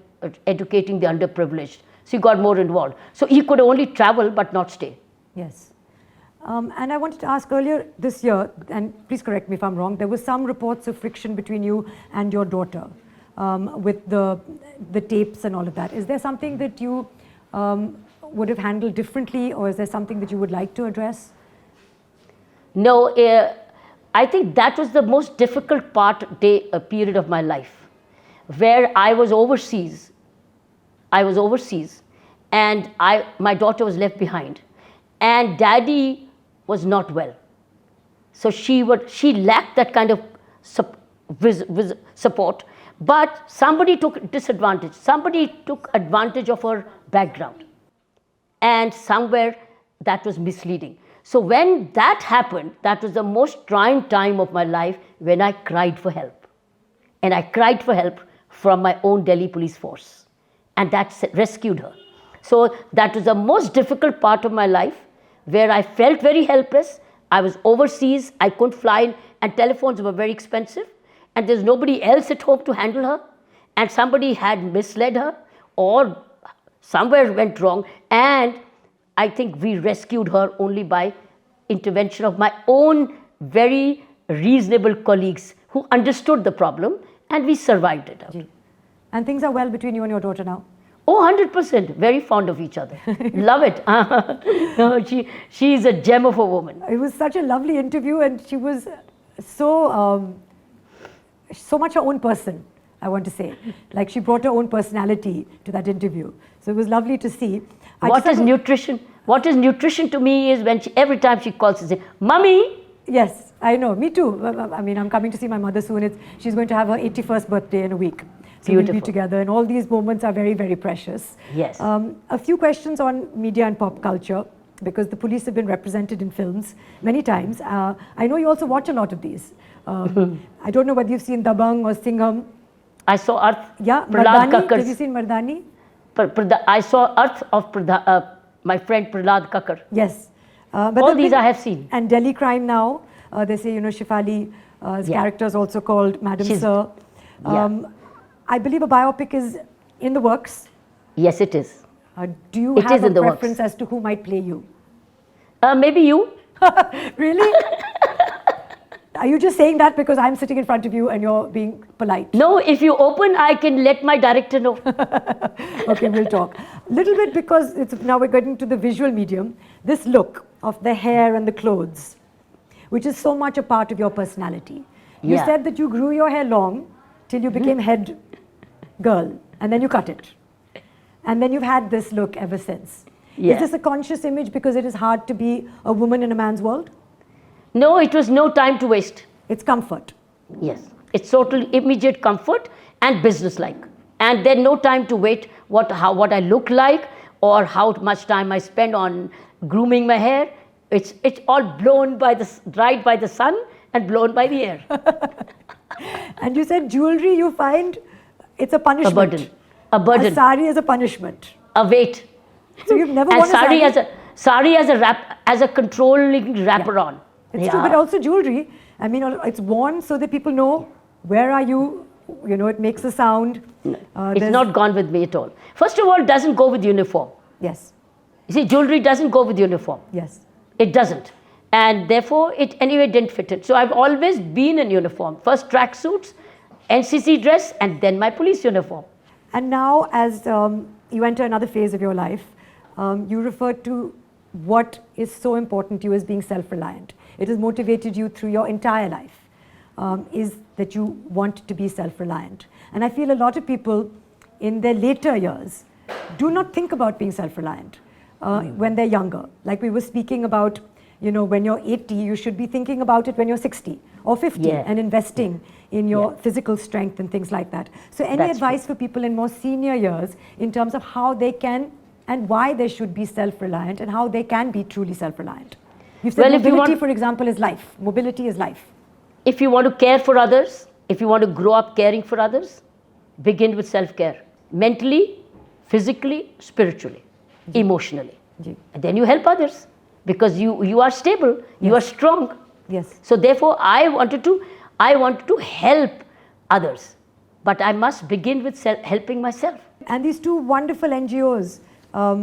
educating the underprivileged. So he got more involved. So he could only travel but not stay. Yes. And I wanted to ask earlier this year, and please correct me if I'm wrong, there was some reports of friction between you and your daughter with the tapes and all of that. Is there something that you would have handled differently, or is there something that you would like to address? No, I think that was the most difficult period of my life, where I was overseas. And my daughter was left behind, and daddy was not well. So she lacked that kind of support, but somebody took disadvantage. Somebody took advantage of her background, and somewhere that was misleading. So when that happened, that was the most trying time of my life, when I cried for help. And I cried for help from my own Delhi police force. And that rescued her. So that was the most difficult part of my life, where I felt very helpless. I was overseas, I couldn't fly, and telephones were very expensive. And there's nobody else at home to handle her. And somebody had misled her, or somewhere went wrong. And I think we rescued her only by intervention of my own very reasonable colleagues who understood the problem, and we survived it out. And things are well between you and your daughter now? Oh, 100%. Very fond of each other. Love it. No, she is a gem of a woman. It was such a lovely interview, and she was so much her own person, I want to say. Like, she brought her own personality to that interview. So it was lovely to see. What is nutrition? What is nutrition to me is when every time she calls and says, "Mummy." Yes, I know. Me too. I mean, I'm coming to see my mother soon. She's going to have her 81st birthday in a week. So Beautiful. We'll be together, and all these moments are very, very precious. Yes. A few questions on media and pop culture, because the police have been represented in films many times. I know you also watch a lot of these. I don't know whether you've seen Dabang or Singham. I saw Earth. Yeah, Prahlad Mardani. Kakkar's. Have you seen Mardani? I saw Earth of my friend Prahlad Kakkar. Yes. But all these I have seen. And Delhi Crime now, they say, Shefali's character is also called Madam Sir. I believe a biopic is in the works. Yes, it is. Do you It have is a in the preference works. as to who might play you? Maybe you. Really? Are you just saying that because I'm sitting in front of you and you're being polite? No, if you open, I can let my director know. Okay, we'll talk. Little bit, because now we're getting to the visual medium. This look of the hair and the clothes, which is so much a part of your personality. You said that you grew your hair long till you became head girl, and then you cut it. And then you've had this look ever since. Yeah. Is this a conscious image because it is hard to be a woman in a man's world? No, it was no time to waste. It's comfort. Yes, it's totally immediate comfort and business-like. And then no time to wait what I look like or how much time I spend on grooming my hair. It's all dried by the sun and blown by the air. And you said jewelry, you find it's a punishment. A burden. A sari is a punishment. A weight. So you've never and worn a sari? Sari as a controlling wrapper on. It's true, but also jewelry. I mean, it's worn so that people know where are you. You know, it makes a sound. It's not gone with me at all. First of all, it doesn't go with uniform. Yes. You see, jewelry doesn't go with uniform. Yes. It doesn't. And therefore, it anyway didn't fit it. So I've always been in uniform. First tracksuits, NCC dress, and then my police uniform. And now, as you enter another phase of your life, you refer to what is so important to you as being self-reliant. It has motivated you through your entire life, is that you want to be self-reliant. And I feel a lot of people in their later years do not think about being self-reliant when they're younger. Like we were speaking about, when you're 80, you should be thinking about it when you're 60 or 50 and investing in your physical strength and things like that. So any advice for people in more senior years in terms of how they can and why they should be self-reliant and how they can be truly self-reliant? You've said mobility, for example, is life. Mobility is life. If you want to care for others, if you want to grow up caring for others, begin with self-care. Mentally, physically, spiritually, emotionally. And then you help others because you are stable, you are strong. Yes. So therefore, I wanted to help others. but I must begin with helping myself. And these two wonderful NGOs,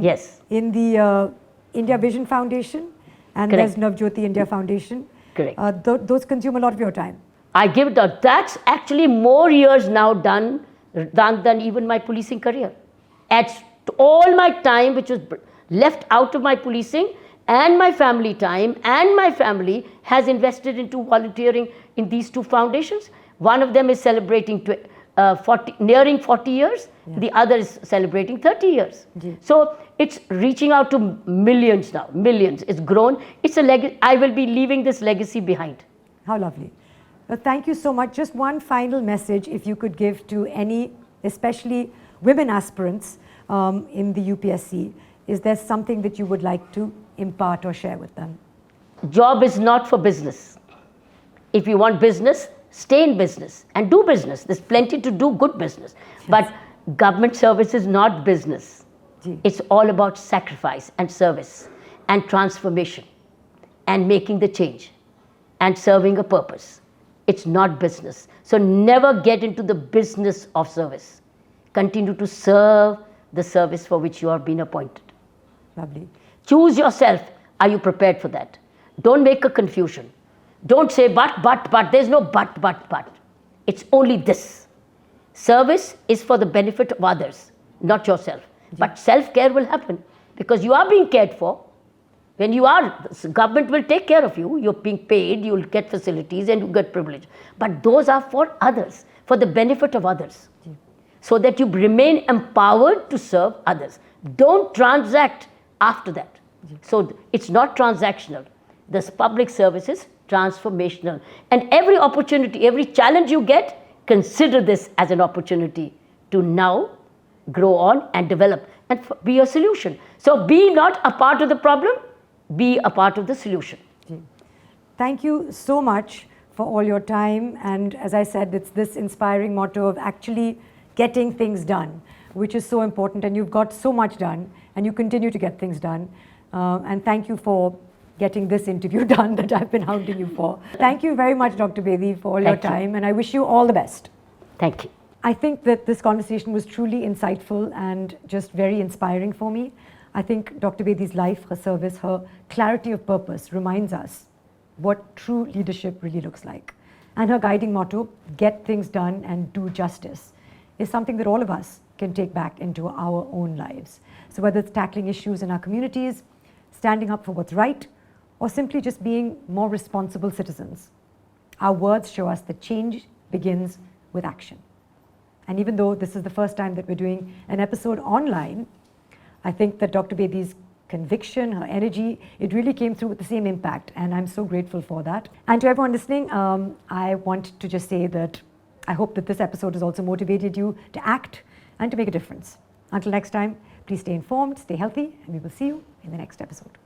Yes. in the India Vision Foundation and Correct. there's Navjyoti India Foundation. Correct. Those consume a lot of your time. I give it out. That's actually more years now done than even my policing career. At all my time which was left out of my policing and my family time and my family has invested into volunteering in these two foundations. One of them is celebrating nearing 40 years. Yeah. The other is celebrating 30 years. Yeah. So it's reaching out to millions now, millions. It's grown. It's a legacy. I will be leaving this legacy behind. How lovely. Well, thank you so much. Just one final message if you could give to any, especially women aspirants in the UPSC. Is there something that you would like to impart or share with them? Job is not for business. If you want business, stay in business and do business. There's plenty to do good business. Yes. But government service is not business. Gee. It's all about sacrifice and service and transformation and making the change and serving a purpose. It's not business. So never get into the business of service. Continue to serve the service for which you are being appointed. Lovely. Choose yourself. Are you prepared for that? Don't make a confusion. Don't say but. There's no but. It's only this. Service is for the benefit of others, not yourself. Yeah. But self-care will happen because you are being cared for. When you are, the government will take care of you. You're being paid, you'll get facilities and you get privilege. But those are for others, for the benefit of others. Yeah. So that you remain empowered to serve others. Don't transact after that. Yeah. So it's not transactional. This public service is transformational. And every opportunity, every challenge you get, consider this as an opportunity to now grow on and develop and be a solution. So be not a part of the problem, be a part of the solution. Thank you so much for all your time. And as I said, it's this inspiring motto of actually getting things done, which is so important. And you've got so much done and you continue to get things done. And thank you for getting this interview done that I've been hounding you for. Thank you very much, Dr. Bedi, for all your time. And I wish you all the best. Thank you. I think that this conversation was truly insightful and just very inspiring for me. I think Dr. Bedi's life, her service, her clarity of purpose reminds us what true leadership really looks like. And her guiding motto, get things done and do justice, is something that all of us can take back into our own lives. So whether it's tackling issues in our communities, standing up for what's right, or simply just being more responsible citizens, our words show us that change begins with action. And even though this is the first time that we're doing an episode online, I think that Dr. Bedi's conviction, her energy, it really came through with the same impact. And I'm so grateful for that. And to everyone listening, I want to just say that I hope that this episode has also motivated you to act and to make a difference. Until next time, please stay informed, stay healthy, and we will see you in the next episode.